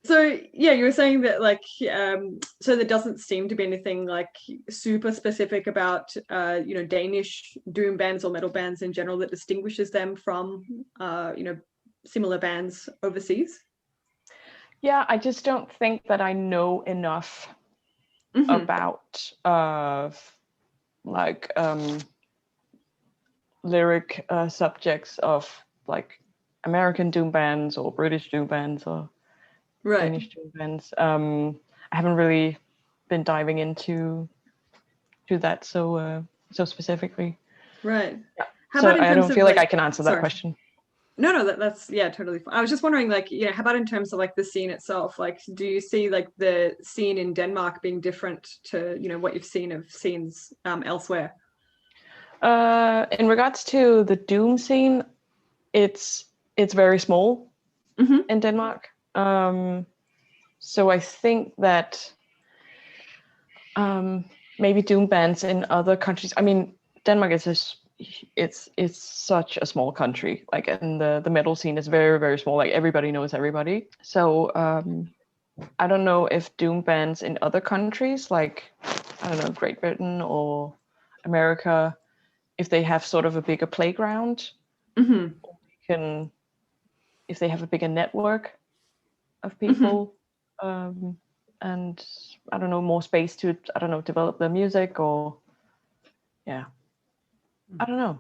So yeah, you were saying that like so there doesn't seem to be anything like super specific about Danish doom bands or metal bands in general that distinguishes them from similar bands overseas.
Yeah, I just don't think that I know enough about lyric subjects of like American doom bands or British doom bands or Danish doom bands. I haven't really been diving into that so specifically.
Right.
Yeah.
How
so
about in
I
terms
don't
of,
feel like I can answer that question.
No, that's yeah, totally fine. I was just wondering, like, how about in terms of like the scene itself? Like, do you see like the scene in Denmark being different to what you've seen of scenes elsewhere?
In regards to the doom scene, it's very small in Denmark. So I think that maybe doom bands in other countries. I mean, Denmark is it's such a small country. Like, and the metal scene is very, very small. Like everybody knows everybody. So I don't know if doom bands in other countries, like I don't know, Great Britain or America, if they have sort of a bigger playground, if they have a bigger network of people, and I don't know, more space to develop their music, or I don't know.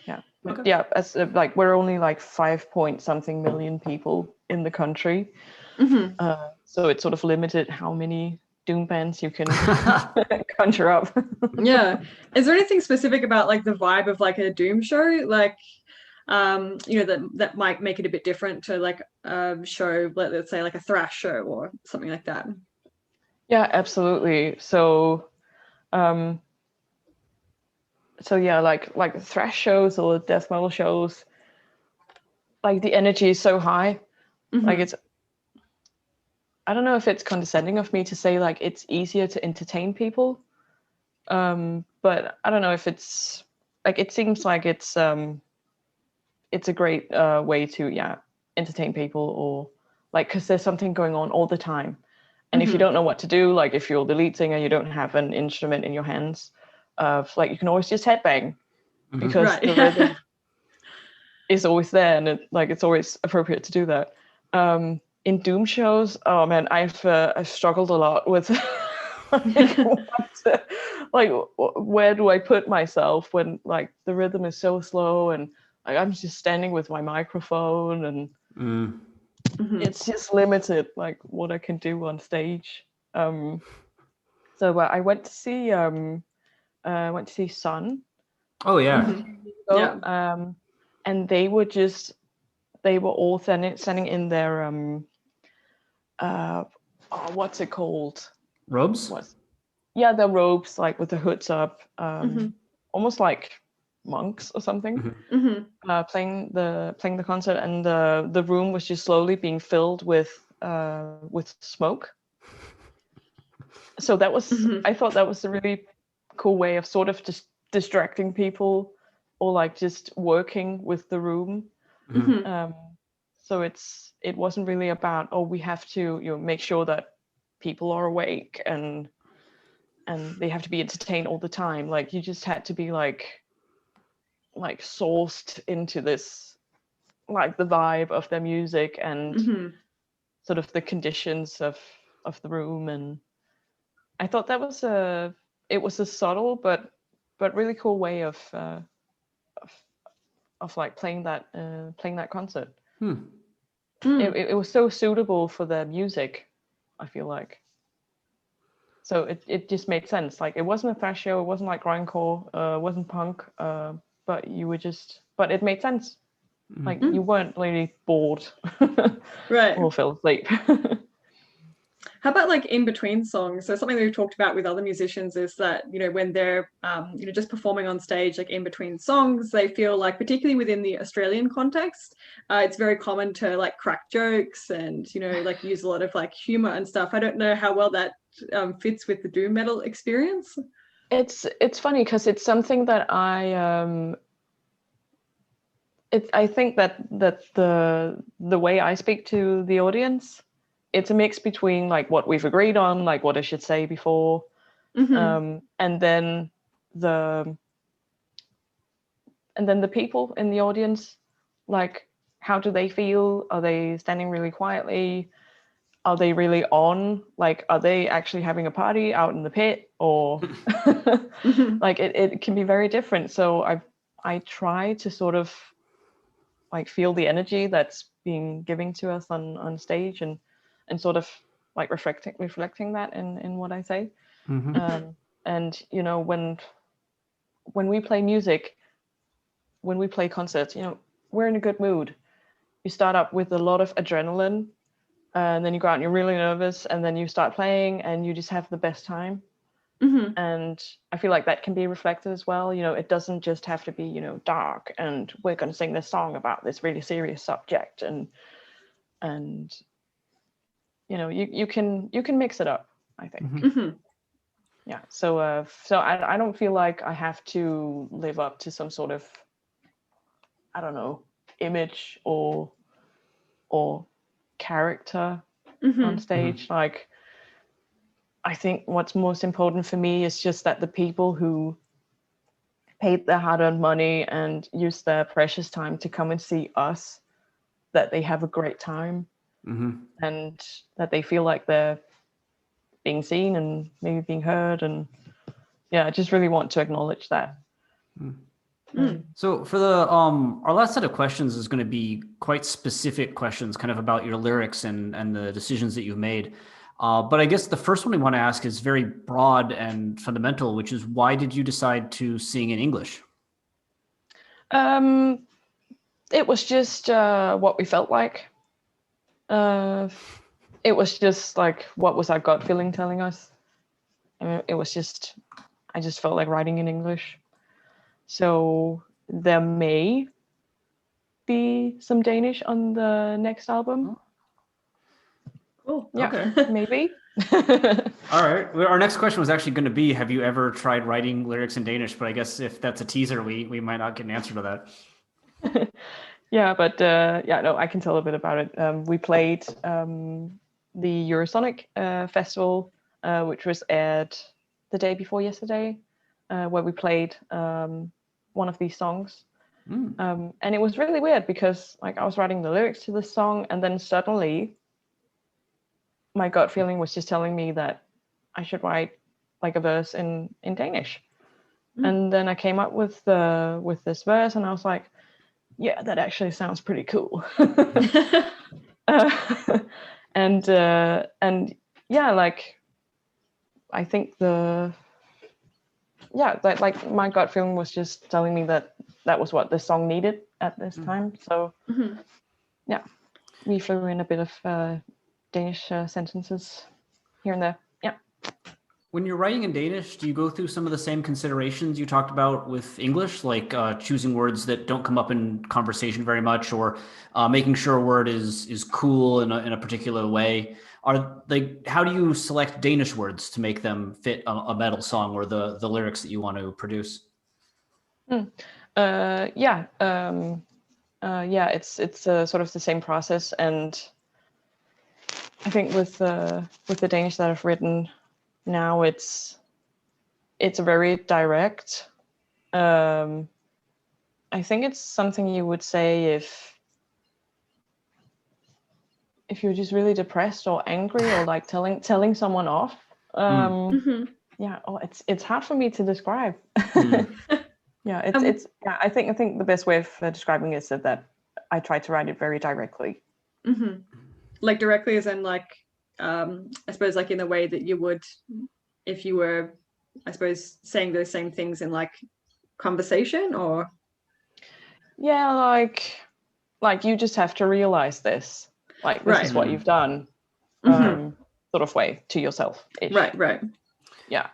Yeah. Okay. Yeah, as like we're only like 5-point-something million people in the country. So it's sort of limited how many doom bands you can conjure up.
Yeah. Is there anything specific about like the vibe of like a doom show? Like that might make it a bit different to like a show, let's say like a thrash show or something like that?
Yeah, absolutely. So yeah, like thrash shows or death metal shows, like the energy is so high. Like I don't know if it's condescending of me to say like it's easier to entertain people, but I don't know if it's like, it seems like it's a great way to entertain people, or like, because there's something going on all the time, and if you don't know what to do, like if you're the lead singer, you don't have an instrument in your hands, like you can always just headbang because the rhythm is always there, and it's always appropriate to do that. in Doom shows, oh man, I've struggled a lot with where do I put myself when like the rhythm is so slow and like I'm just standing with my microphone and it's just limited like what I can do on stage. So I went to see Sun.
Oh yeah.
And they were all standing in their what's it called?
Robes?
Their robes, like with the hoods up, almost like monks or something, playing the concert, and the room was just slowly being filled with smoke. So that was, I thought that was a really cool way of sort of just distracting people, or like just working with the room. So it wasn't really about, oh, we have to make sure that people are awake and they have to be entertained all the time. Like you just had to be like sourced into this, like the vibe of their music and sort of the conditions of the room. And I thought that was it was a subtle but really cool way of like playing that concert. It was so suitable for their music, I feel like. So it just made sense. Like it wasn't a thrash show, it wasn't like grindcore, it wasn't punk, but it made sense. Like you weren't really bored,
right,
or fell asleep.
How about like in between songs? So something that we've talked about with other musicians is that, when they're, just performing on stage, like in between songs, they feel like, particularly within the Australian context, it's very common to like crack jokes and, like use a lot of like humor and stuff. I don't know how well that fits with the doom metal experience.
It's funny because it's something that I think that the way I speak to the audience, it's a mix between like what we've agreed on, like what I should say before, and then the people in the audience, like how do they feel? Are they standing really quietly? Are they really on? Like, are they actually having a party out in the pit? Or like it can be very different. So I try to sort of like feel the energy that's being given to us on stage and sort of like reflecting that in what I say. And when we play music, when we play concerts, we're in a good mood. You start up with a lot of adrenaline, and then you go out and you're really nervous, and then you start playing and you just have the best time. And I feel like that can be reflected as well. It doesn't just have to be, dark and we're going to sing this song about this really serious subject, and you can mix it up, I think. Yeah. So I don't feel like I have to live up to some sort of, I don't know, image or character on stage. Like, I think what's most important for me is just that the people who paid their hard-earned money and used their precious time to come and see us, that they have a great time, and that they feel like they're being seen and maybe being heard. And yeah, I just really want to acknowledge that.
So for the our last set of questions is going to be quite specific questions, kind of about your lyrics and the decisions that you've made. But I guess the first one we want to ask is very broad and fundamental, which is, why did you decide to sing in English?
It was just what we felt like. It was just like, what was our gut feeling telling us? I mean, I just felt like writing in English. So there may be some Danish on the next album.
Cool.
Yeah,
okay.
Maybe.
All right. Well, our next question was actually going to be, have you ever tried writing lyrics in Danish? But I guess if that's a teaser, we might not get an answer to that.
Yeah, but no, I can tell a bit about it. We played the Eurosonic Festival, which was aired the day before yesterday, where we played one of these songs. And it was really weird because like I was writing the lyrics to this song, and then suddenly my gut feeling was just telling me that I should write like a verse in Danish. And then I came up with this verse, and I was like, yeah, that actually sounds pretty cool. And yeah, like I think like my gut feeling was just telling me that was what the song needed at this time. So yeah, we threw in a bit of Danish sentences here and there. Yeah.
When you're writing in Danish, do you go through some of the same considerations you talked about with English, like choosing words that don't come up in conversation very much, or making sure a word is cool in a particular way? How do you select Danish words to make them fit a metal song or the lyrics that you want to produce?
It's sort of the same process, and I think with the Danish that I've written now, it's very direct. I think it's something you would say if you're just really depressed or angry or like telling someone off. Yeah, it's hard for me to describe. Yeah, I think the best way of describing it is that I try to write it very directly.
Like directly as in like I suppose like in the way that you would if you were, I suppose, saying those same things in like conversation, or
yeah, like you just have to realize this, like this is what you've done, sort of way to yourself.
Right.
Yeah.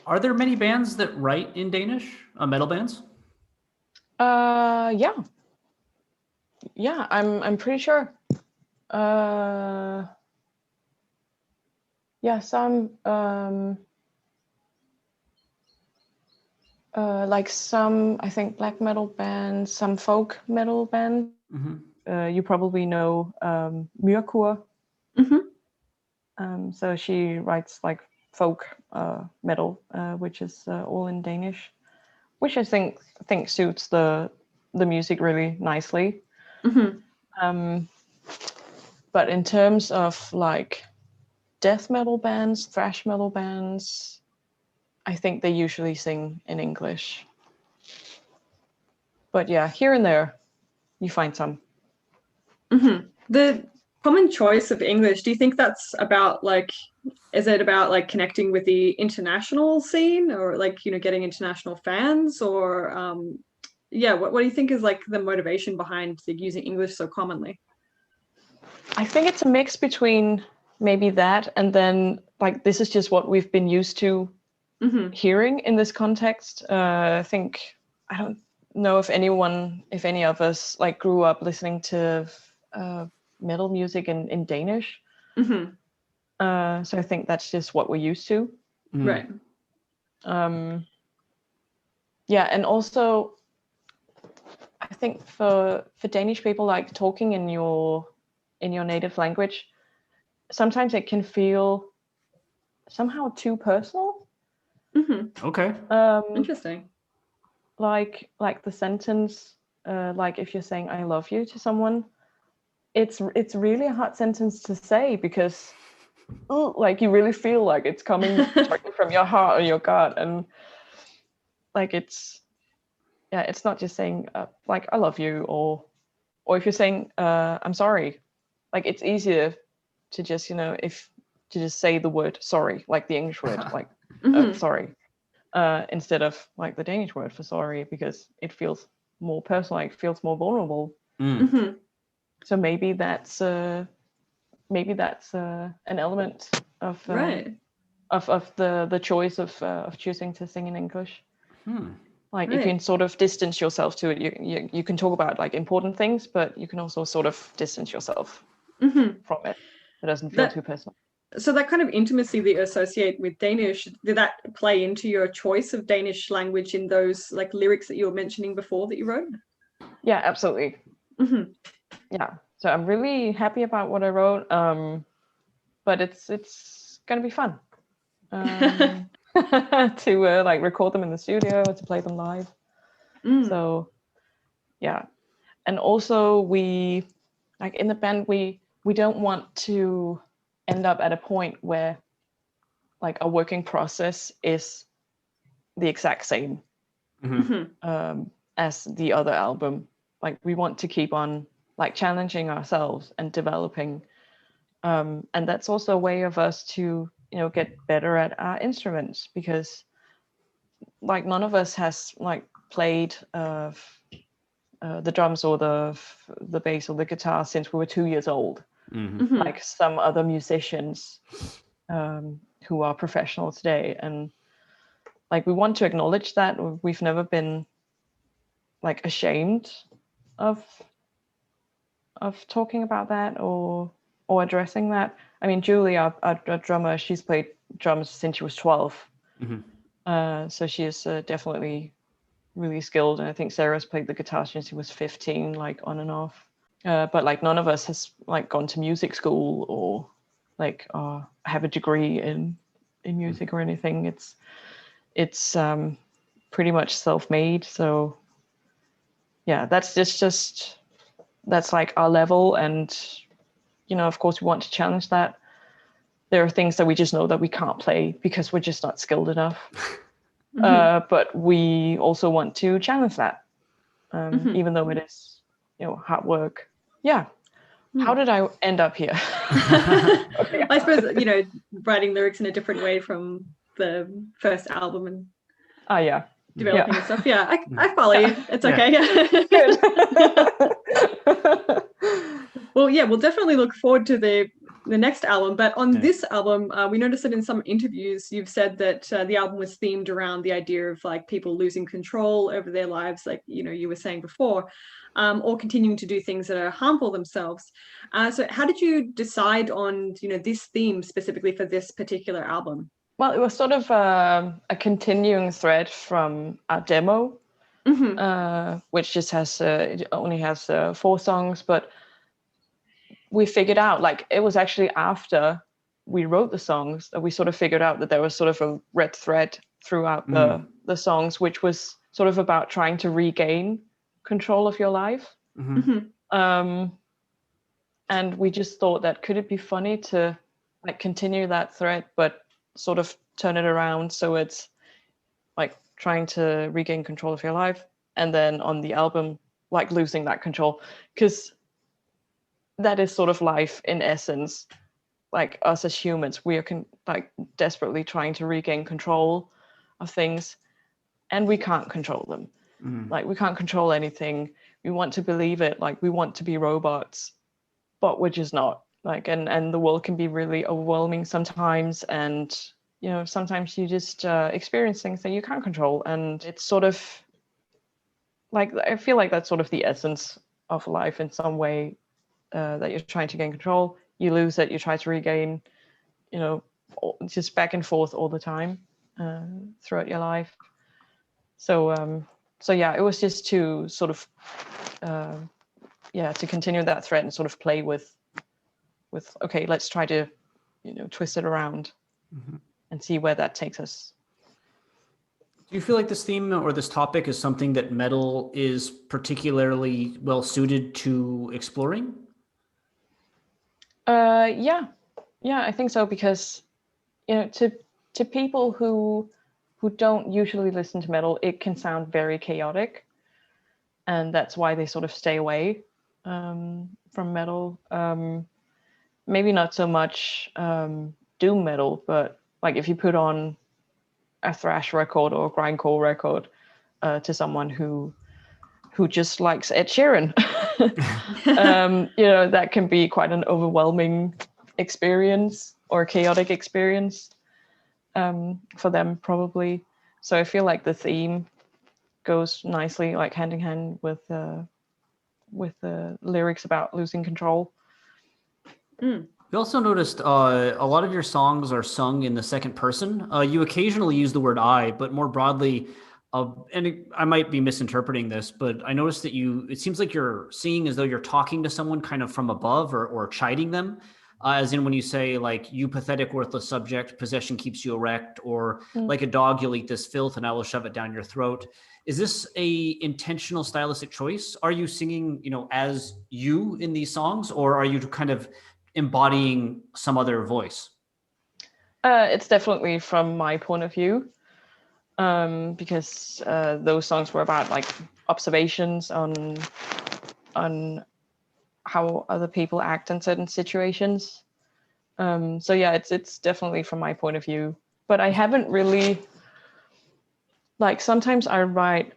Are there many bands that write in Danish, metal bands?
Yeah, I'm pretty sure. Yeah, some like some, I think, black metal bands, some folk metal band. You probably know Myrkur. So she writes like folk metal, which is all in Danish, which I think suits the music really nicely. But in terms of like death metal bands, thrash metal bands, I think they usually sing in English. But yeah, here and there, you find some.
The common choice of English, do you think that's about like, is it about like connecting with the international scene, or like, you know, getting international fans, or what do you think is like the motivation behind like, using English so commonly?
I think it's a mix between maybe that and then like this is just what we've been used to hearing in this context. I think, I don't know if any of us like grew up listening to metal music in Danish. So I think that's just what we're used to.
Right.
Yeah, and also I think for Danish people, like talking in your native language, sometimes it can feel somehow too personal.
Okay.
Interesting.
Like the sentence, like if you're saying "I love you" to someone, it's really a hard sentence to say because, like you really feel like it's coming directly from your heart or your gut, and like it's not just saying like "I love you" or if you're saying "I'm sorry," like it's easier to just to just say the word sorry, like the English word, like sorry, instead of like the Danish word for sorry, because it feels more personal, like it feels more vulnerable. So maybe that's an element of the choice of choosing to sing in English. Like you can sort of distance yourself to it. You can talk about like important things, but you can also sort of distance yourself from it. It doesn't feel too personal.
So that kind of intimacy that you associate with Danish, did that play into your choice of Danish language in those like lyrics that you were mentioning before that you wrote?
Yeah, absolutely. Yeah, so I'm really happy about what I wrote, but it's gonna be fun to like record them in the studio, to play them live. So yeah, and also we like in the band we don't want to end up at a point where like our working process is the exact same as the other album. Like we want to keep on like challenging ourselves and developing, and that's also a way of us to get better at our instruments, because like none of us has like played the drums or the bass or the guitar since we were 2 years old, like some other musicians who are professional today. And like we want to acknowledge that. We've never been like ashamed of talking about that or addressing that. I mean, Julie, our drummer, she's played drums since she was 12. So she is definitely really skilled. And I think Sarah's played the guitar since she was 15, like on and off. But like none of us has like gone to music school or like have a degree in music or anything. It's pretty much self-made. So yeah, that's that's like our level. And of course we want to challenge that. There are things that we just know that we can't play because we're just not skilled enough. But we also want to challenge that, even though it is hard work. Yeah. How did I end up here?
Okay. I suppose writing lyrics in a different way from the first album and developing and stuff. Yeah, I follow you. It's okay. Good. Well, yeah, we'll definitely look forward to the next album. But on this album, we noticed that in some interviews you've said that the album was themed around the idea of like people losing control over their lives, like you were saying before, or continuing to do things that are harmful themselves. So how did you decide on this theme specifically for this particular album?
Well, it was sort of a continuing thread from our demo, which just has it only has 4 songs, but we figured out, like, it was actually after we wrote the songs that we sort of figured out that there was sort of a red thread throughout the songs, which was sort of about trying to regain control of your life. And we just thought that could it be funny to like continue that thread, but sort of turn it around so it's like trying to regain control of your life, and then on the album like losing that control, because that is sort of life in essence. Like us as humans, we are like desperately trying to regain control of things, and we can't control them. Like we can't control anything. We want to believe it, like we want to be robots, but we're just not. Like and the world can be really overwhelming sometimes, and sometimes you just experience things that you can't control, and it's sort of like, I feel like that's sort of the essence of life in some way, that you're trying to gain control, you lose it, you try to regain, just back and forth all the time throughout your life. So yeah, it was just to sort of to continue that thread and sort of play with okay, let's try to twist it around and see where that takes us.
Do you feel like this theme or this topic is something that metal is particularly well suited to exploring?
Yeah, I think so, because to people who don't usually listen to metal, it can sound very chaotic, and that's why they sort of stay away from metal. Maybe not so much doom metal, but like if you put on a thrash record or a grindcore record to someone who just likes Ed Sheeran, that can be quite an overwhelming experience or a chaotic experience for them probably. So I feel like the theme goes nicely, like hand in hand with the lyrics about losing control.
We also noticed a lot of your songs are sung in the second person. You occasionally use the word I, but more broadly, I might be misinterpreting this, but I noticed that it seems like you're singing as though you're talking to someone kind of from above or chiding them, as in when you say like, you pathetic, worthless subject, possession keeps you erect, or like a dog, you'll eat this filth and I will shove it down your throat. Is this a intentional stylistic choice? Are you singing, as you in these songs, or are you kind of embodying some other voice?
It's definitely from my point of view, because those songs were about like observations on how other people act in certain situations. So yeah, it's definitely from my point of view. But I haven't really, like, sometimes I write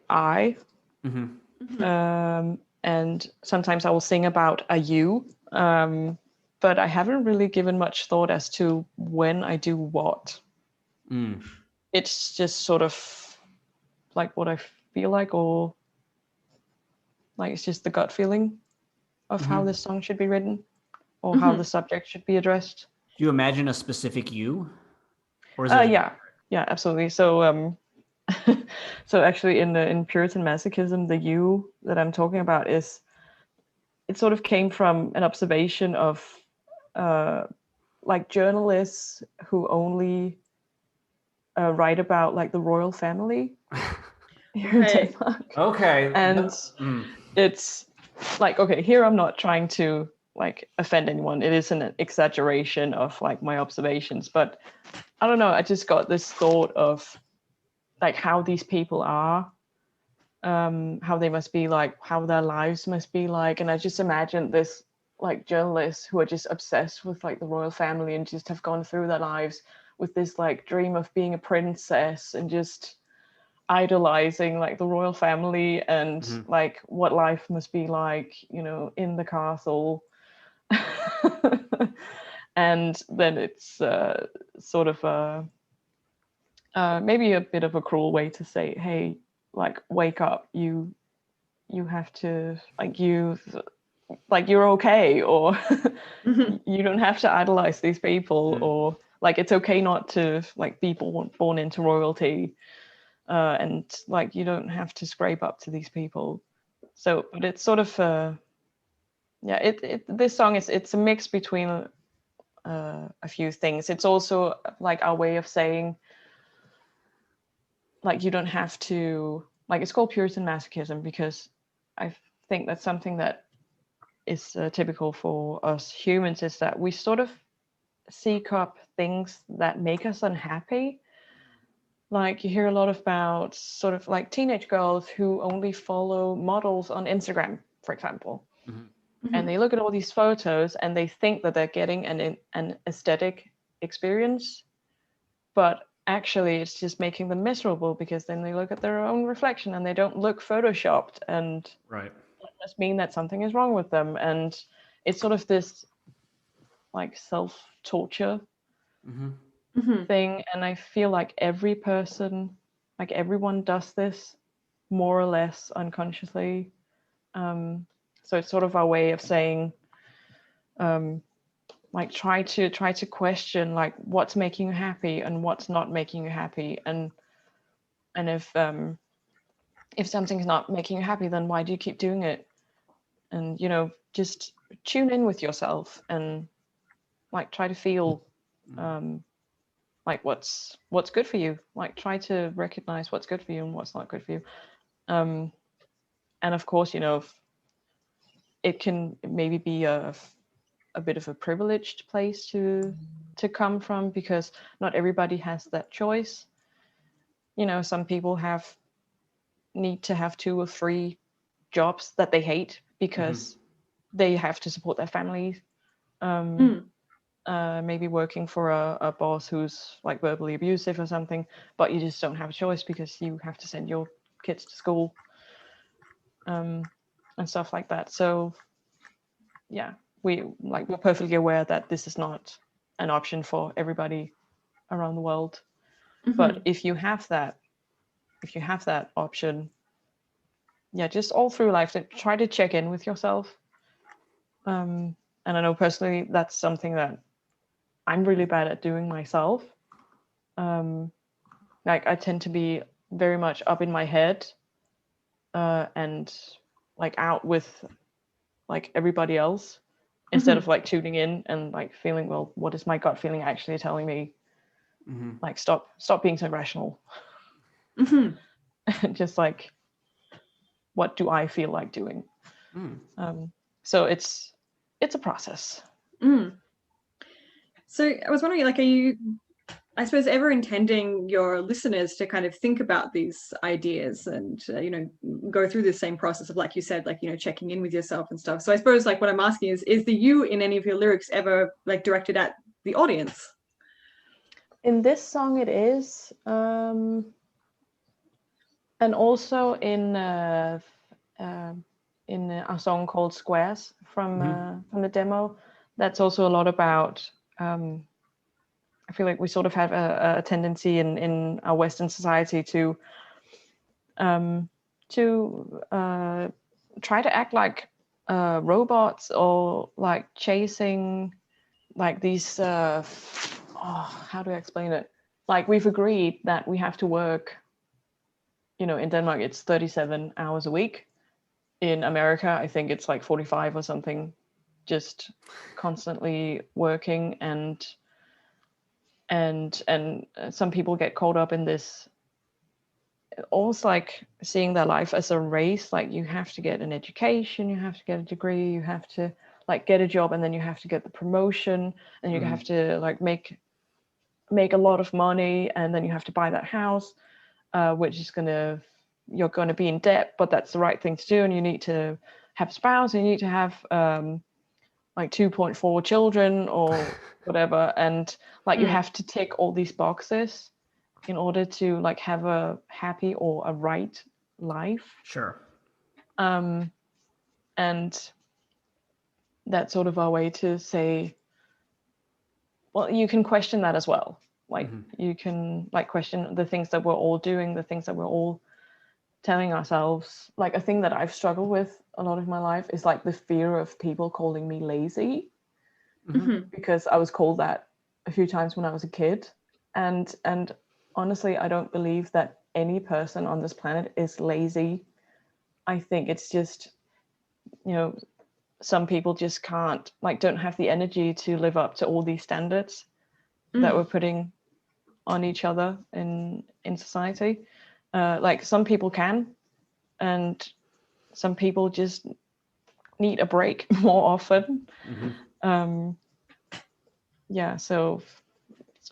and sometimes I will sing about a you. But I haven't really given much thought as to when I do what. It's just sort of like what I feel like, or like it's just the gut feeling of how this song should be written, or how the subject should be addressed.
Do you imagine a specific you? Or is it
Yeah, absolutely. So so actually in Puritan Masochism, the you that I'm talking about it sort of came from an observation of like journalists who only write about like the royal family here in Denmark.
Okay.
And it's like, okay, here I'm not trying to like offend anyone. It is an exaggeration of like my observations, but I don't know, I just got this thought of like how these people are, how they must be like, how their lives must be like. And I just imagined this like journalists who are just obsessed with like the royal family and just have gone through their lives with this like dream of being a princess and just idolizing like the royal family and like what life must be like, you know, in the castle. And then it's sort of maybe a bit of a cruel way to say, hey, like, wake up, you have to like you're okay, or you don't have to idolize these people, or like it's okay not to like be born into royalty, and like you don't have to scrape up to these people. So but it's sort of yeah, this song it's a mix between a few things. It's also like our way of saying like you don't have to, like, it's called Puritan Masochism because I think that's something that is typical for us humans, is that we sort of seek up things that make us unhappy. Like you hear a lot about sort of like teenage girls who only follow models on Instagram, for example. And they look at all these photos and they think that they're getting an aesthetic experience, but actually it's just making them miserable, because then they look at their own reflection and they don't look photoshopped, and
right.
that must mean that something is wrong with them. And it's sort of this like self-torture thing. And I feel like every person, like everyone does this more or less unconsciously. So it's sort of our way of saying, like try to question like what's making you happy and what's not making you happy, and if something's not making you happy, then why do you keep doing it? And you know, just tune in with yourself and like try to feel like what's good for you. Like try to recognize what's good for you and what's not good for you. And of course, you know, it can maybe be a bit of a privileged place to come from, because not everybody has that choice. You know, some people need to have 2 or 3 jobs that they hate because they have to support their families. Maybe working for a boss who's like verbally abusive or something, but you just don't have a choice because you have to send your kids to school, and stuff like that. So yeah, we're perfectly aware that this is not an option for everybody around the world. But if you have that option, yeah, just all through life, try to check in with yourself. And I know personally that's something that I'm really bad at doing myself. Like I tend to be very much up in my head, and like out with like everybody else, instead of like tuning in and like feeling, well, what is my gut feeling actually telling me? Like stop being so rational. Just like, what do I feel like doing? So it's a process.
So I was wondering, like, are you, I suppose, ever intending your listeners to kind of think about these ideas and, go through the same process of, like you said, like, checking in with yourself and stuff. So I suppose, like, what I'm asking is the you in any of your lyrics ever, like, directed at the audience?
In this song it is. And also in a song called Squares from the demo, that's also a lot about, I feel like we sort of have a tendency in our Western society to try to act like robots, or like chasing like these how do I explain it? Like, we've agreed that we have to work, in Denmark it's 37 hours a week. In America, I think it's like 45 or something, just constantly working, and some people get caught up in this, almost like seeing their life as a race. Like, you have to get an education, you have to get a degree, you have to like get a job, and then you have to get the promotion, and you have to like make a lot of money, and then you have to buy that house, which is you're gonna be in debt, but that's the right thing to do, and you need to have a spouse, and you need to have like 2.4 children or whatever, and like you have to tick all these boxes in order to like have a happy or a right life.
Sure.
And that's sort of our way to say, well, you can question that as well. Like, you can like question the things that we're all doing, the things that we're all telling ourselves. Like, a thing that I've struggled with a lot of my life is like the fear of people calling me lazy, because I was called that a few times when I was a kid, and honestly, I don't believe that any person on this planet is lazy. I think it's just, some people just don't have the energy to live up to all these standards that we're putting on each other in society. Like, some people can, and some people just need a break more often. So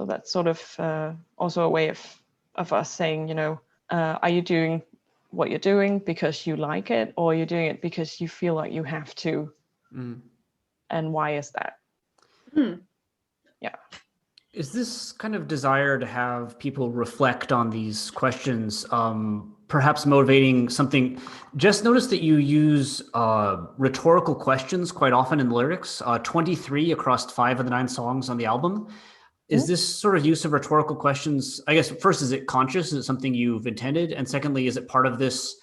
that's sort of also a way of us saying, are you doing what you're doing because you like it, or you're doing it because you feel like you have to? And why is that? Yeah.
Is this kind of desire to have people reflect on these questions perhaps motivating something? Just notice that you use rhetorical questions quite often in the lyrics, 23 across 5 of the 9 songs on the album. Is this sort of use of rhetorical questions, I guess, first, is it conscious? Is it something you've intended? And secondly, is it part of this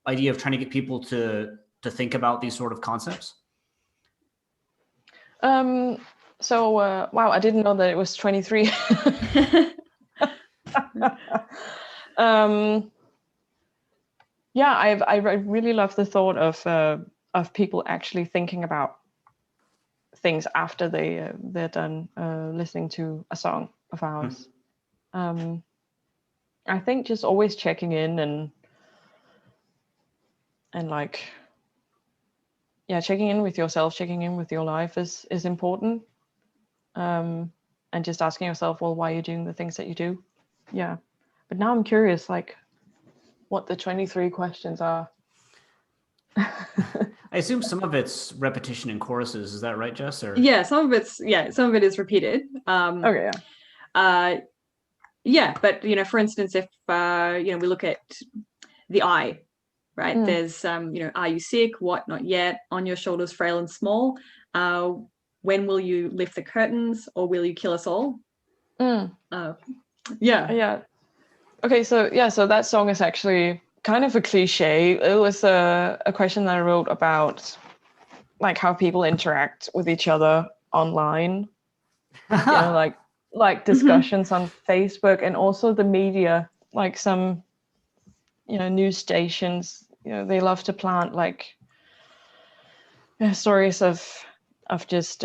idea of trying to get people to think about these sort of concepts?
Wow, I didn't know that it was 23. I really love the thought of people actually thinking about things after they're done listening to a song of ours. I think just always checking in and like, checking in with yourself, checking in with your life is important. And just asking yourself, well, why are you doing the things that you do? Yeah. But now I'm curious, like, what the 23 questions are.
I assume some of it's repetition in choruses. Is that right, Jess? Or?
Yeah, some of it is repeated.
Okay,
yeah. But for instance, if we look at the I, right? There's are you sick? What? Not yet. On your shoulders, frail and small. When will you lift the curtains, or will you kill us all?
Yeah. Okay, so that song is actually kind of a cliche. It was a question that I wrote about like how people interact with each other online. Like discussions on Facebook, and also the media, like some news stations, they love to plant like stories of just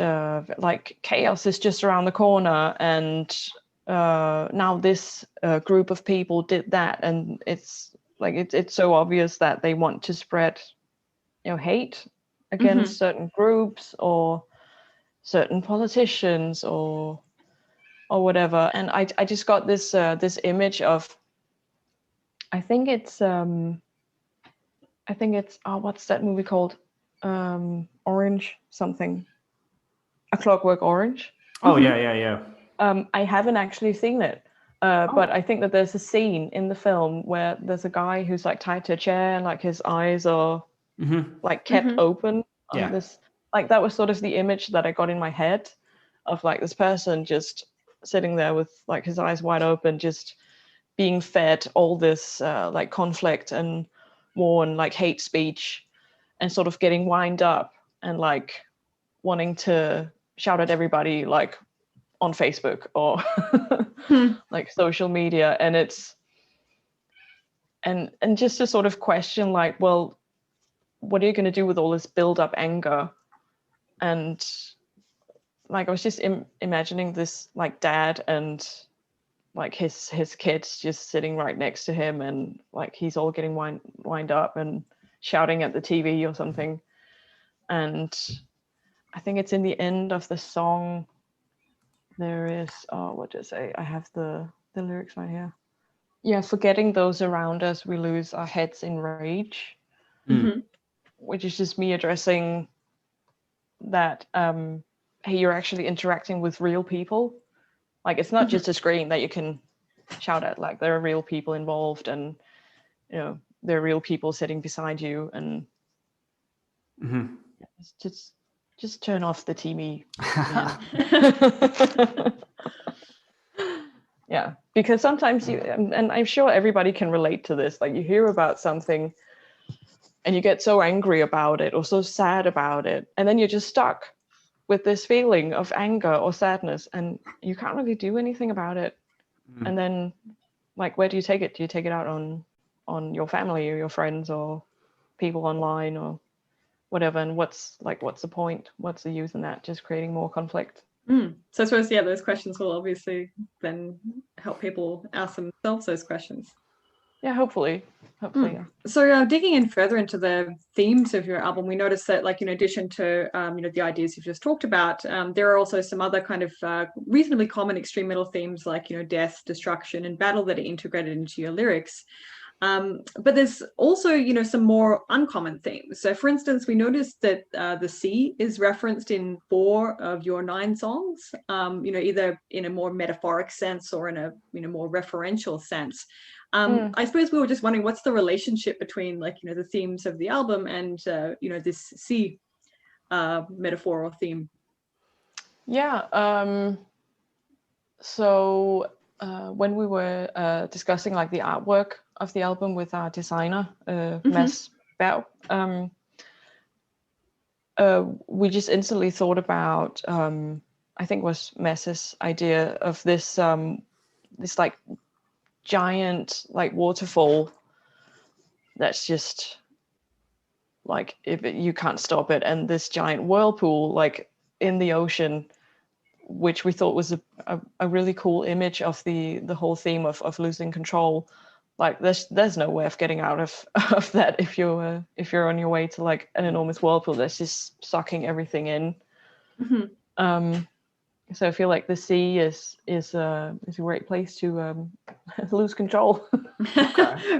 like chaos is just around the corner, and now this group of people did that, and it's like it's so obvious that they want to spread hate against certain groups, or certain politicians or whatever. And I just got this this image of, I think it's what's that movie called? Orange something. A Clockwork Orange.
Oh yeah.
I haven't actually seen it. But I think that there's a scene in the film where there's a guy who's like tied to a chair and like his eyes are like kept open on this. Like that was sort of the image that I got in my head of like this person just sitting there with like his eyes wide open, just being fed all this like conflict and war and like hate speech, and sort of getting wind up and like wanting to shout at everybody like on Facebook or like social media. And it's and just to sort of question like, well, what are you going to do with all this build up anger? And like I was just imagining this like dad and like his kids just sitting right next to him, and like he's all getting wind up and shouting at the TV or something. And I think it's in the end of the song. There is, what did I say? I have the lyrics right here. Yeah, forgetting those around us, we lose our heads in rage. Which is just me addressing that, hey, you're actually interacting with real people. Like it's not just a screen that you can shout at. Like there are real people involved, and you know there are real people sitting beside you, and just turn off the TV. Yeah, because sometimes you, and I'm sure everybody can relate to this, like you hear about something and you get so angry about it or so sad about it, and then you're just stuck with this feeling of anger or sadness, and you can't really do anything about it. And then like, where do you take it? Do you take it out on your family or your friends or people online or whatever? And what's the point? What's the use in that? Just creating more conflict.
So I suppose, yeah, those questions will obviously then help people ask themselves those questions.
Yeah, hopefully. Yeah.
So digging in further into the themes of your album, we noticed that, like, in addition to the ideas you've just talked about, there are also some other kind of reasonably common extreme metal themes, like death, destruction, and battle that are integrated into your lyrics. But there's also some more uncommon themes. So, for instance, we noticed that the sea is referenced in 4 of your 9 songs. Either in a more metaphoric sense or in a more referential sense. I suppose we were just wondering, what's the relationship between the themes of the album and this sea metaphor or theme?
Yeah. So when we were discussing like the artwork of the album with our designer, Mads Berg, we just instantly thought about, I think it was Mads's idea of this this like giant like waterfall that's just like, if you can't stop it, and this giant whirlpool like in the ocean, which we thought was a really cool image of the whole theme of losing control. Like there's no way of getting out of that if you're on your way to like an enormous whirlpool that's just sucking everything in. So I feel like the sea is a great place to lose control.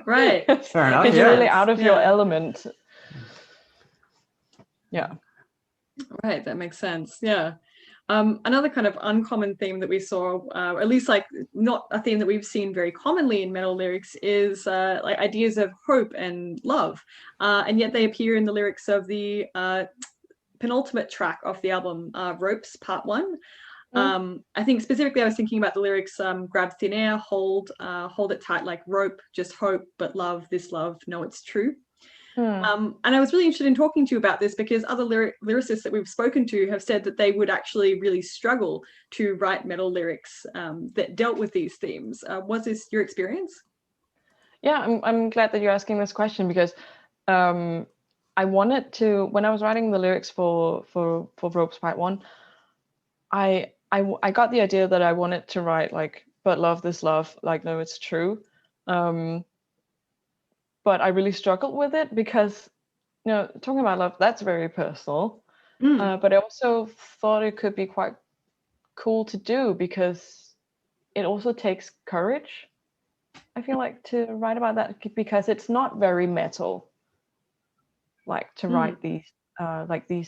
Right.
Fair enough.
Because you're really out of your element. Yeah.
Right, that makes sense. Yeah. Another kind of uncommon theme that we saw, at least like not a theme that we've seen very commonly in metal lyrics, is like ideas of hope and love, and yet they appear in the lyrics of the penultimate track of the album, Ropes Part 1. I think specifically I was thinking about the lyrics, grab thin air, hold it tight like rope, just hope, but love, this love, know it's true. And I was really interested in talking to you about this because other lyricists that we've spoken to have said that they would actually really struggle to write metal lyrics that dealt with these themes. Was this your experience?
Yeah, I'm glad that you're asking this question, because I wanted to, when I was writing the lyrics for Ropes Part 1, I got the idea that I wanted to write like, but love, this love, like, no, it's true. But I really struggled with it because, talking about love, that's very personal. But I also thought it could be quite cool to do because it also takes courage, I feel like, to write about that, because it's not very metal, like to write these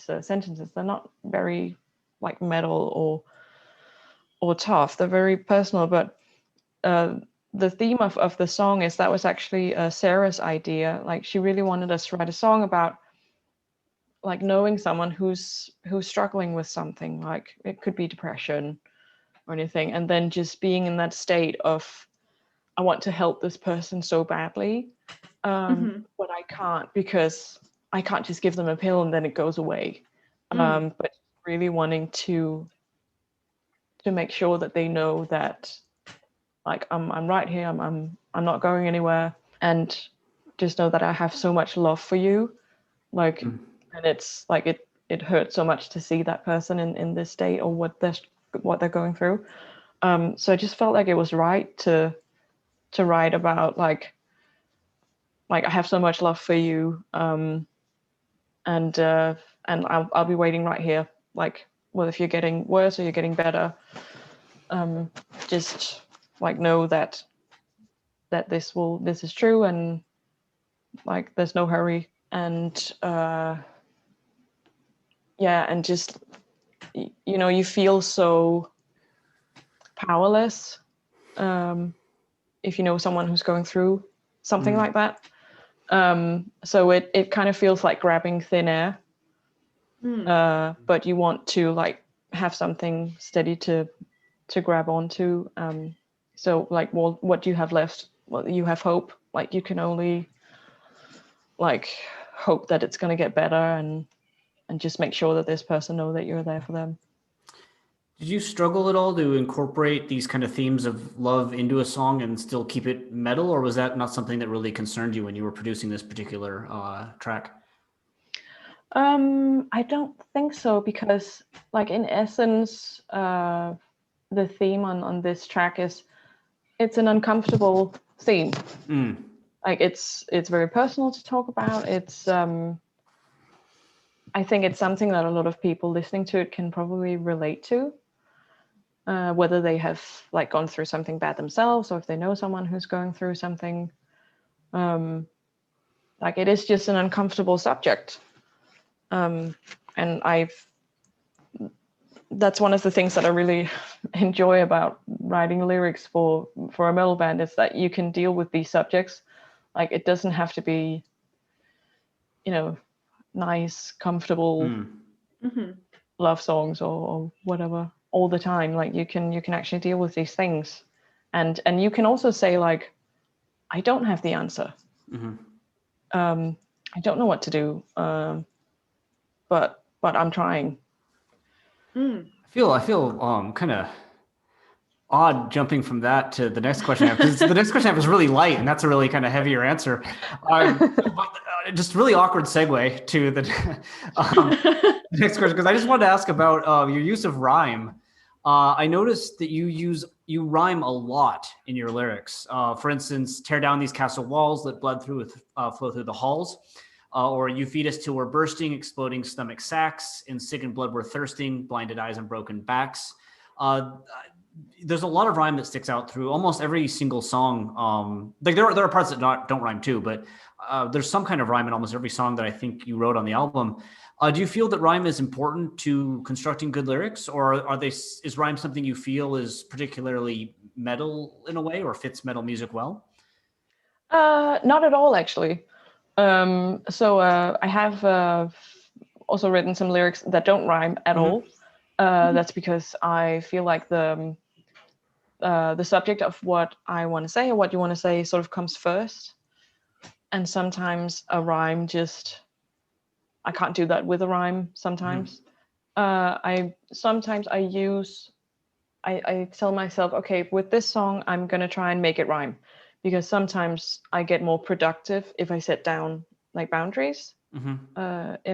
sentences. They're not very like metal or tough. They're very personal. But the theme of the song is that was actually Sarah's idea. Like, she really wanted us to write a song about like knowing someone who's struggling with something, like it could be depression or anything, and then just being in that state of, I want to help this person so badly, but I can't, because I can't just give them a pill and then it goes away. But really wanting to make sure that they know that, like, I'm right here, I'm not going anywhere, and just know that I have so much love for you, like, and it's like it hurts so much to see that person in this state, or what they're going through. So I just felt like it was right to write about like I have so much love for you, and I'll be waiting right here. Like, well, if you're getting worse or you're getting better, just like know that this is true, and like there's no hurry, and and just, you know, you feel so powerless if you know someone who's going through something like that. So it kind of feels like grabbing thin air, but you want to like have something steady to grab onto. So like, well, what do you have left? Well, you have hope. Like, you can only like hope that it's going to get better, and just make sure that this person know that you're there for them.
Did you struggle at all to incorporate these kind of themes of love into a song and still keep it metal, or was that not something that really concerned you when you were producing this particular track?
I don't think so, because like in essence, the theme on this track it's an uncomfortable theme. Like, it's very personal to talk about. It's I think it's something that a lot of people listening to it can probably relate to, whether they have like gone through something bad themselves, or if they know someone who's going through something. Like, it is just an uncomfortable subject, and that's one of the things that I really enjoy about writing lyrics for a metal band, is that you can deal with these subjects. Like, it doesn't have to be, you know, nice, comfortable love songs or whatever all the time. Like, you can actually deal with these things, and you can also say like, I don't have the answer. I don't know what to do, but I'm trying.
I feel kind of odd jumping from that to the next question I have, because the next question I have is really light, and that's a really kind of heavier answer. Just really awkward segue to the next question, because I just wanted to ask about your use of rhyme. I noticed that you rhyme a lot in your lyrics. For instance, tear down these castle walls, let blood flow through the halls. Or you feed us till we're bursting, exploding stomach sacks, in sick and blood we're thirsting, blinded eyes and broken backs. There's a lot of rhyme that sticks out through almost every single song. Like, there are parts that don't rhyme too, but there's some kind of rhyme in almost every song that I think you wrote on the album. Do you feel that rhyme is important to constructing good lyrics, or is rhyme something you feel is particularly metal in a way, or fits metal music well?
Not at all, actually. So I have also written some lyrics that don't rhyme at all. That's because I feel like the subject of what I want to say, or what you want to say, sort of comes first. And sometimes a rhyme I can't do that with a rhyme sometimes. I tell myself, okay, with this song, I'm going to try and make it rhyme, because sometimes I get more productive if I set down like boundaries in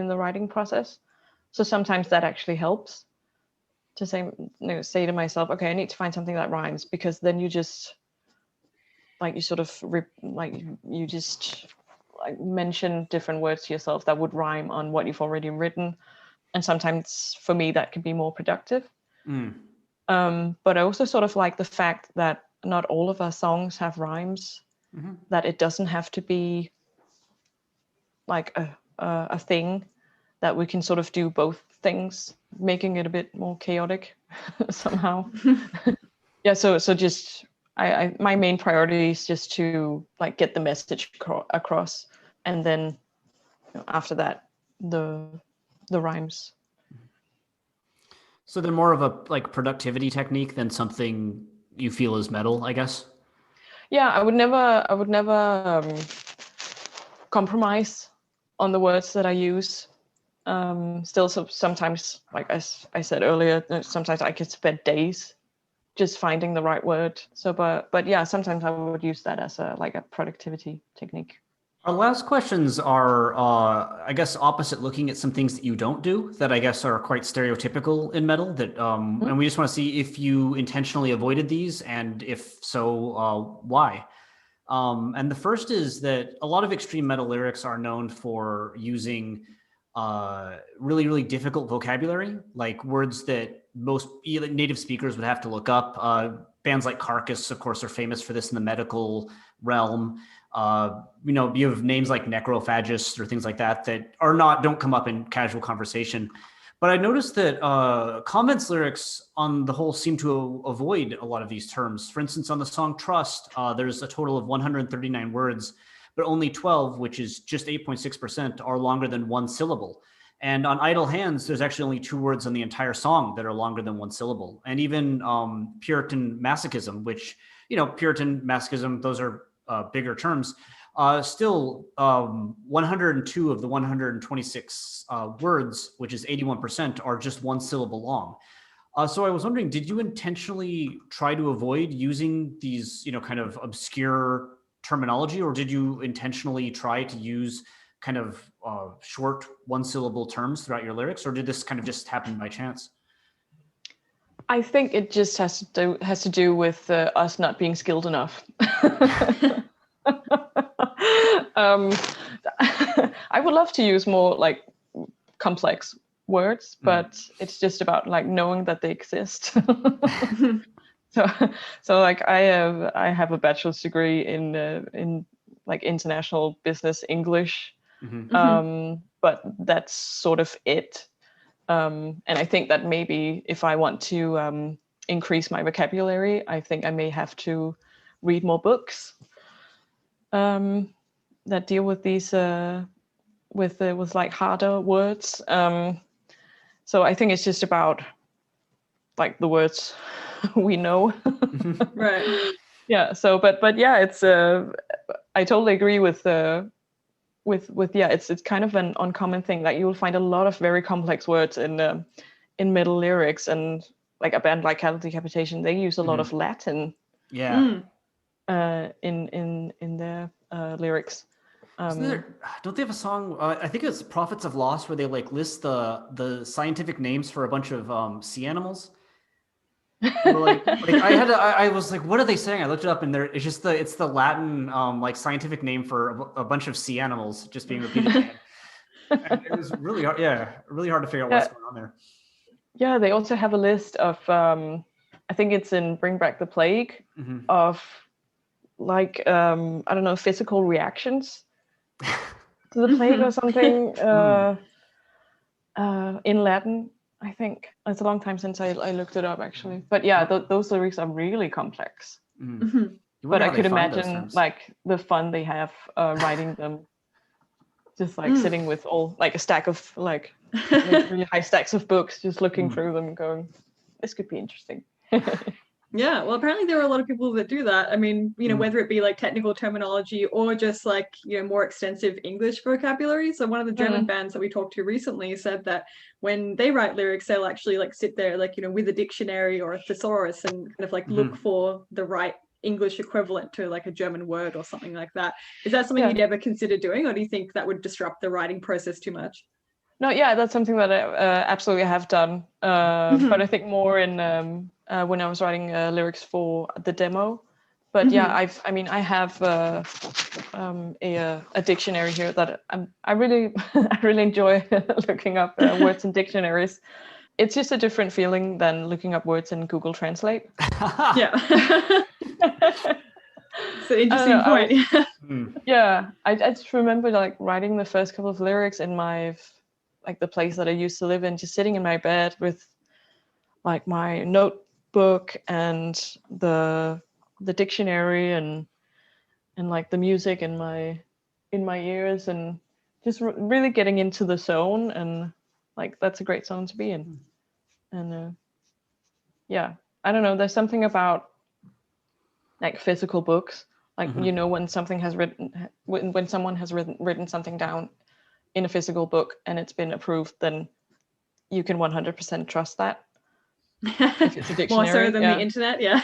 the writing process. So sometimes that actually helps to say to myself, okay, I need to find something that rhymes, because then you just like, you sort of you just like mention different words to yourself that would rhyme on what you've already written. and sometimes for me that can be more productive.
Mm.
But I also sort of like the fact that not all of our songs have rhymes, that it doesn't have to be like a thing, that we can sort of do both things, making it a bit more chaotic somehow. Yeah, so just I my main priority is just to like get the message across, and then after that the rhymes.
So they're more of a like productivity technique than something you feel is metal, I guess.
Yeah, I would never compromise on the words that I use. Still, sometimes, like as I said earlier, sometimes I could spend days just finding the right word. So, but yeah, sometimes I would use that as a productivity technique.
Our last questions are, I guess, opposite looking at some things that you don't do that I guess are quite stereotypical in metal. That, and we just want to see if you intentionally avoided these, and if so, why. And the first is that a lot of extreme metal lyrics are known for using really, really difficult vocabulary, like words that most native speakers would have to look up. Bands like Carcass, of course, are famous for this in the medical realm. You have names like Necrophagist or things like that that don't come up in casual conversation. But I noticed that Konvent's lyrics on the whole seem to avoid a lot of these terms. For instance, on the song Trust, there's a total of 139 words, but only 12, which is just 8.6%, are longer than one syllable. And on Idle Hands, there's actually only 2 words on the entire song that are longer than one syllable. And even Puritan masochism, which, Puritan masochism, those are bigger terms. Still, 102 of the 126 words, which is 81%, are just one syllable long. So I was wondering, did you intentionally try to avoid using these, kind of obscure terminology, or did you intentionally try to use kind of short one-syllable terms throughout your lyrics, or did this kind of just happen by chance?
I think it just has to do with us not being skilled enough. I would love to use more like complex words, but it's just about like knowing that they exist. So like I have a bachelor's degree in like international business English, but that's sort of it. And I think that maybe if I want to increase my vocabulary, I think I may have to read more books that deal with these with like harder words. So I think it's just about like the words we know.
Right.
Yeah. So, but yeah, it's I totally agree with yeah, it's kind of an uncommon thing. Like you will find a lot of very complex words in metal lyrics, and like a band like Cattle Decapitation, they use a lot of Latin.
Yeah.
In their lyrics.
Don't they have a song? I think it's Prophets of Lost, where they like list the scientific names for a bunch of sea animals. I was like, what are they saying? I looked it up, and it's just it's the Latin like scientific name for a bunch of sea animals just being repeated again. And it was really hard. Yeah, really hard to figure out what's going on there.
Yeah, they also have a list of I think it's in Bring Back the Plague of like I don't know, physical reactions to the plague or something in Latin. I think it's a long time since I looked it up actually, but yeah, those lyrics are really complex. But I could imagine like the fun they have writing them, just like sitting with all like a stack of like really high stacks of books, just looking through them and going, this could be interesting.
Yeah, well, apparently there are a lot of people that do that. I mean, whether it be like technical terminology or just like, more extensive English vocabulary. So one of the German bands that we talked to recently said that when they write lyrics, they'll actually like sit there like, with a dictionary or a thesaurus and kind of like look for the right English equivalent to like a German word or something like that. Is that something you'd ever consider doing, or do you think that would disrupt the writing process too much?
No, yeah, that's something that I absolutely have done. But I think more in when I was writing lyrics for the demo. But yeah, I have a dictionary here that I really I really enjoy looking up words in dictionaries. It's just a different feeling than looking up words in Google Translate.
Yeah. It's an interesting point.
Yeah, I just remember like writing the first couple of lyrics in my like the place that I used to live in, just sitting in my bed with like my notebook and the dictionary and like the music in my ears, and just really getting into the zone. And like that's a great zone to be in. And yeah, I don't know, there's something about like physical books, like you know, when something has when someone has written something down in a physical book and it's been approved, then you can 100% trust that. If it's a dictionary,
more so than the internet. Yeah.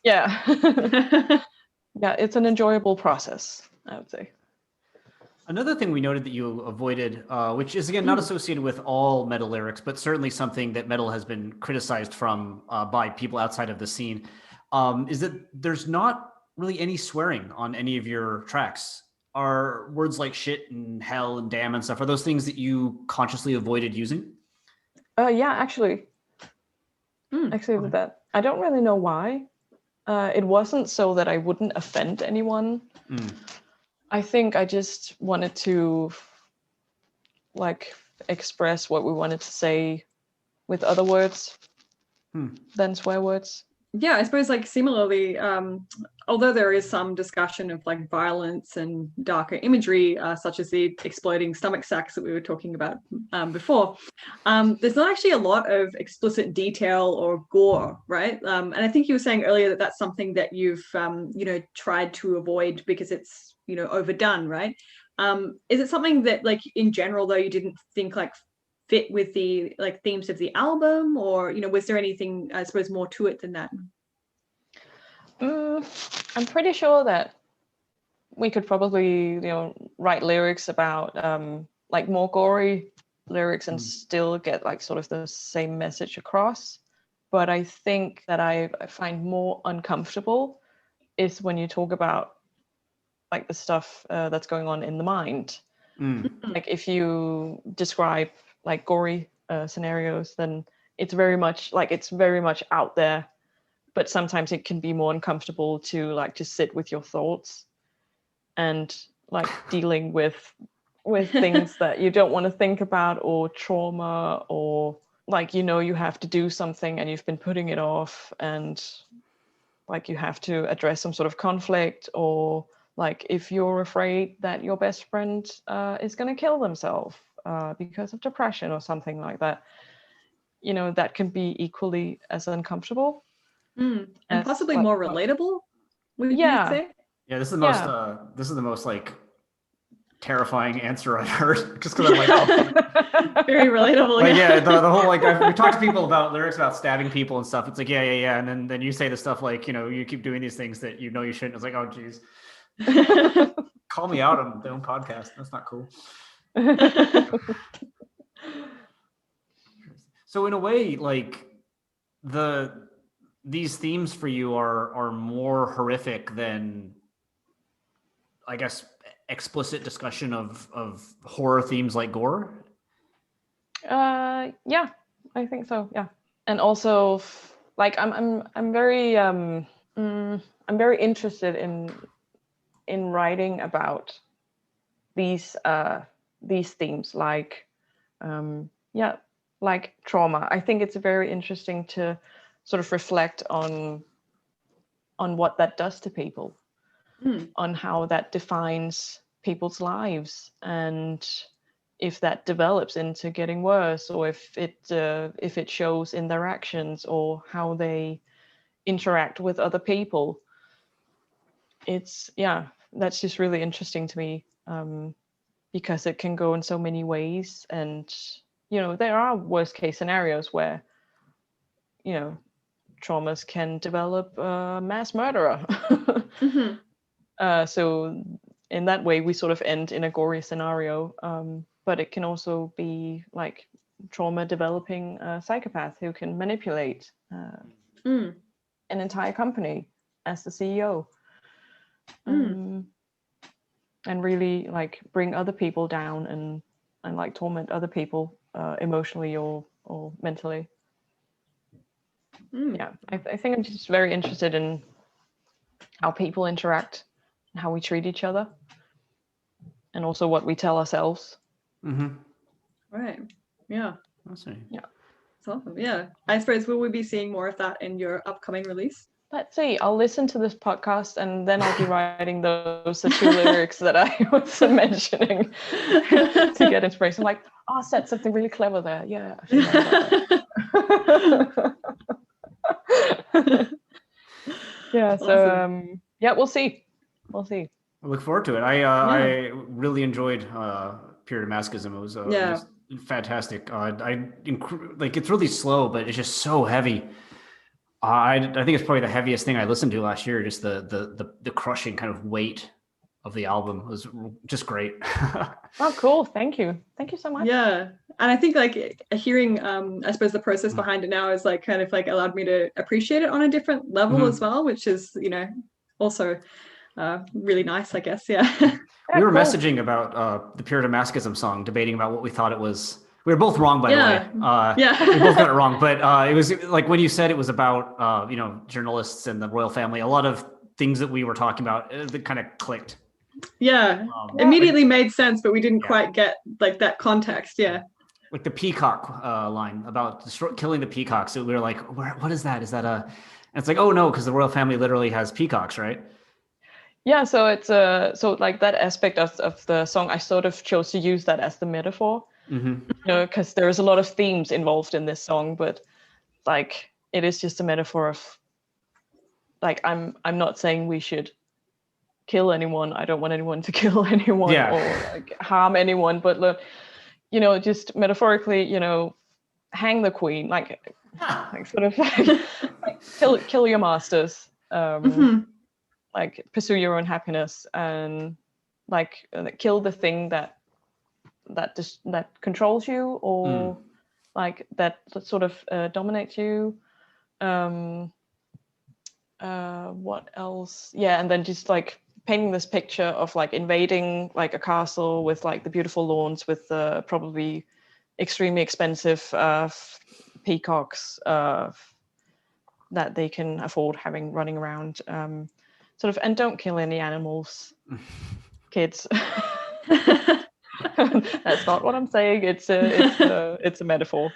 Yeah. Yeah, it's an enjoyable process, I would say.
Another thing we noted that you avoided, which is again not associated with all metal lyrics, but certainly something that metal has been criticized from by people outside of the scene, is that there's not really any swearing on any of your tracks. Are words like shit and hell and damn and stuff, are those things that you consciously avoided using?
Yeah, actually. With that, I don't really know why. It wasn't so that I wouldn't offend anyone. I think I just wanted to like express what we wanted to say with other words than swear words.
Yeah, I suppose like similarly, although there is some discussion of like violence and darker imagery, such as the exploding stomach sacks that we were talking about before, there's not actually a lot of explicit detail or gore, right? And I think you were saying earlier that that's something that you've, tried to avoid because it's, overdone, right? Is it something that like in general, though, you didn't think like fit with the like themes of the album, or was there anything, I suppose, more to it than that?
I'm pretty sure that we could probably write lyrics about like more gory lyrics and still get like sort of the same message across. But I think that I find more uncomfortable is when you talk about like the stuff that's going on in the mind. Like if you describe like gory scenarios, then it's very much out there, but sometimes it can be more uncomfortable to like just sit with your thoughts and like dealing with things that you don't want to think about, or trauma, or like you have to do something and you've been putting it off, and like you have to address some sort of conflict, or like if you're afraid that your best friend is going to kill themselves because of depression or something like that, that can be equally as uncomfortable.
And possibly like, more relatable, would you say?
Yeah, this is the most this is the most like terrifying answer I've heard, just because I'm like, oh.
Very relatable.
Like, yeah, the whole like we talk to people about lyrics about stabbing people and stuff. It's like yeah, and then you say the stuff like you keep doing these things that you shouldn't. It's like, oh geez. Call me out on their own podcast. That's not cool. So in a way, like these themes for you are more horrific than, I guess, explicit discussion of horror themes like gore.
Yeah, I think so. Yeah, and also like I'm very interested in writing about these themes, like like trauma. I think it's very interesting to sort of reflect on what that does to people, on how that defines people's lives, and if that develops into getting worse, or if it shows in their actions or how they interact with other people. It's that's just really interesting to me, because it can go in so many ways, and there are worst case scenarios where traumas can develop mass murderer. So in that way we sort of end in a gory scenario, but it can also be like trauma developing a psychopath who can manipulate an entire company as the CEO. And really like bring other people down and like torment other people emotionally or mentally. Yeah, I think I'm just very interested in how people interact and how we treat each other, and also what we tell ourselves.
Right. Yeah.
Awesome.
Yeah.
It's awesome. Yeah. I suppose will we be seeing more of that in your upcoming release?
Let's see. I'll listen to this podcast and then I'll be writing the 2 lyrics that I was mentioning to get inspiration. Like, I said something really clever there. Yeah. I should write about that. Yeah. So
Awesome.
yeah, we'll see. I
look forward to it. I really enjoyed Pure Damascusm. It was just fantastic. Like it's really slow, but it's just so heavy. I think it's probably the heaviest thing I listened to last year. Just the crushing kind of weight of the album was just great.
Oh, cool! Thank you so much.
Yeah, and I think like hearing, I suppose the process behind it now is like kind of like allowed me to appreciate it on a different level as well, which is also really nice, I guess. Yeah.
We were messaging about the Pure Damascusm song, debating about what we thought it was. We were both wrong, by the way. We both got it wrong. But it was like when you said it was about, journalists and the royal family, a lot of things that we were talking about that kind of clicked.
Yeah. Immediately made sense, but we didn't quite get like that context. Yeah.
Like the peacock line about killing the peacocks. So we were like, what is that? Is that a... And it's like, oh, no, because the royal family literally has peacocks, right?
Yeah, so it's so like that aspect of the song, I sort of chose to use that as the metaphor. Because there's a lot of themes involved in this song, but like it is just a metaphor of like I'm not saying we should kill anyone. I don't want anyone to kill anyone or like harm anyone, but look, just metaphorically, hang the queen, like sort of like kill your masters, like pursue your own happiness, and like kill the thing that controls you, or like that sort of dominates you. What else? Yeah, and then just like painting this picture of like invading like a castle with like the beautiful lawns with probably extremely expensive peacocks that they can afford having running around, sort of, and don't kill any animals, kids. That's not what I'm saying. It's a metaphor.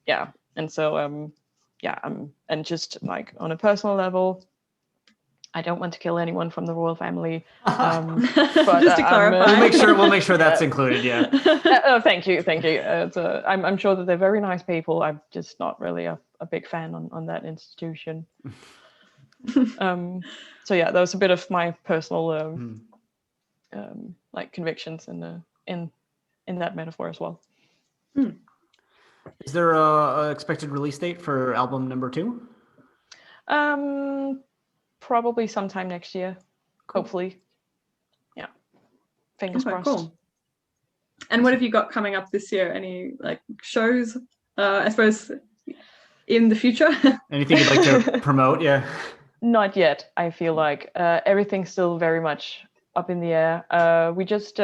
Yeah. And so and just like on a personal level, I don't want to kill anyone from the royal family. But
just to clarify,
we'll make sure that's included. Yeah.
Oh, thank you. I'm sure that they're very nice people. I'm just not really a big fan on that institution. So yeah, that was a bit of my personal like convictions in that metaphor as well.
Is there a expected release date for album number 2?
Probably sometime next year. Cool. Hopefully. Yeah. Fingers crossed. Cool.
And what have you got coming up this year? Any like shows, I suppose, in the future?
Anything you'd like to promote? Yeah.
Not yet. I feel like everything's still very much up in the air. We just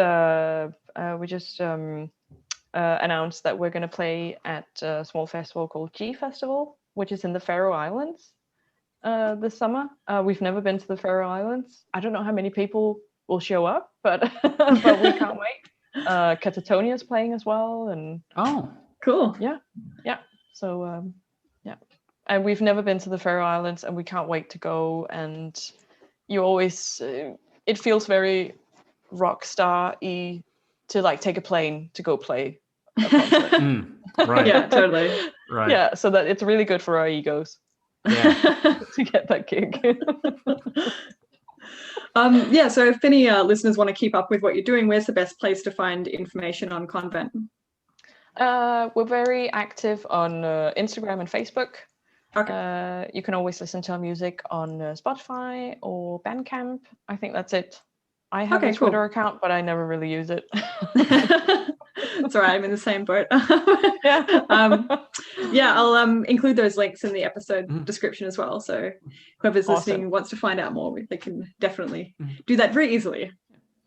announced that we're going to play at a small festival called G Festival, which is in the Faroe Islands this summer. We've never been to the Faroe Islands. I don't know how many people will show up, but we can't wait. Catatonia is playing as well, and
cool.
Yeah. So and we've never been to the Faroe Islands, and we can't wait to go. And you always, it feels very rock star-y to like take a plane to go play a concert.
Right.
Yeah, totally.
Right.
Yeah, so that it's really good for our egos.
Yeah.
To get that gig.
So if any listeners want to keep up with what you're doing, where's the best place to find information on Konvent?
We're very active on Instagram and Facebook.
Okay.
You can always listen to our music on Spotify or Bandcamp. I think that's it. I have a Twitter account, but I never really use it.
It's all right. I'm in the same boat.
Yeah.
Yeah, I'll include those links in the episode description as well. So whoever's listening and wants to find out more, they can definitely do that very easily.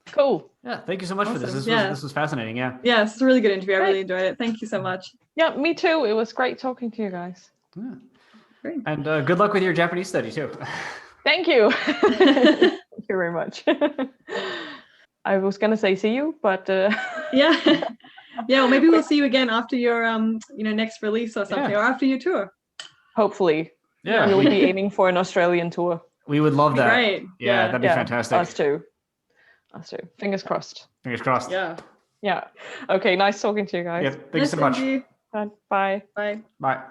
Cool.
Yeah, thank you so much for this.
Awesome.
This was fascinating. Yeah.
Yeah, it's a really good interview. I really enjoyed it. Thank you so much.
Yeah, me too. It was great talking to you guys.
Yeah.
Great.
And good luck with your Japanese study too.
Thank you. Thank you very much. I was gonna say see you, but
Yeah. Yeah, well, maybe we'll see you again after your next release or something, or after your tour.
hopefully.
Yeah.
We'll be aiming for an Australian tour.
We would love that.
Great.
Yeah, that'd be fantastic.
Us too. Fingers crossed.
Fingers crossed.
Yeah.
Yeah. Okay, nice talking to you guys.
Yeah, thank you so much.
Bye.
Bye.
Bye.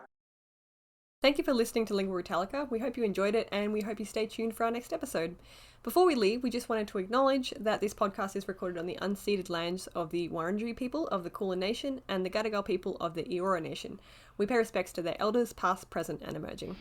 Thank you for listening to Lingua Brutalica. We hope you enjoyed it, and we hope you stay tuned for our next episode. Before we leave, we just wanted to acknowledge that this podcast is recorded on the unceded lands of the Wurundjeri people of the Kulin Nation and the Gadigal people of the Eora Nation. We pay respects to their elders, past, present, and emerging.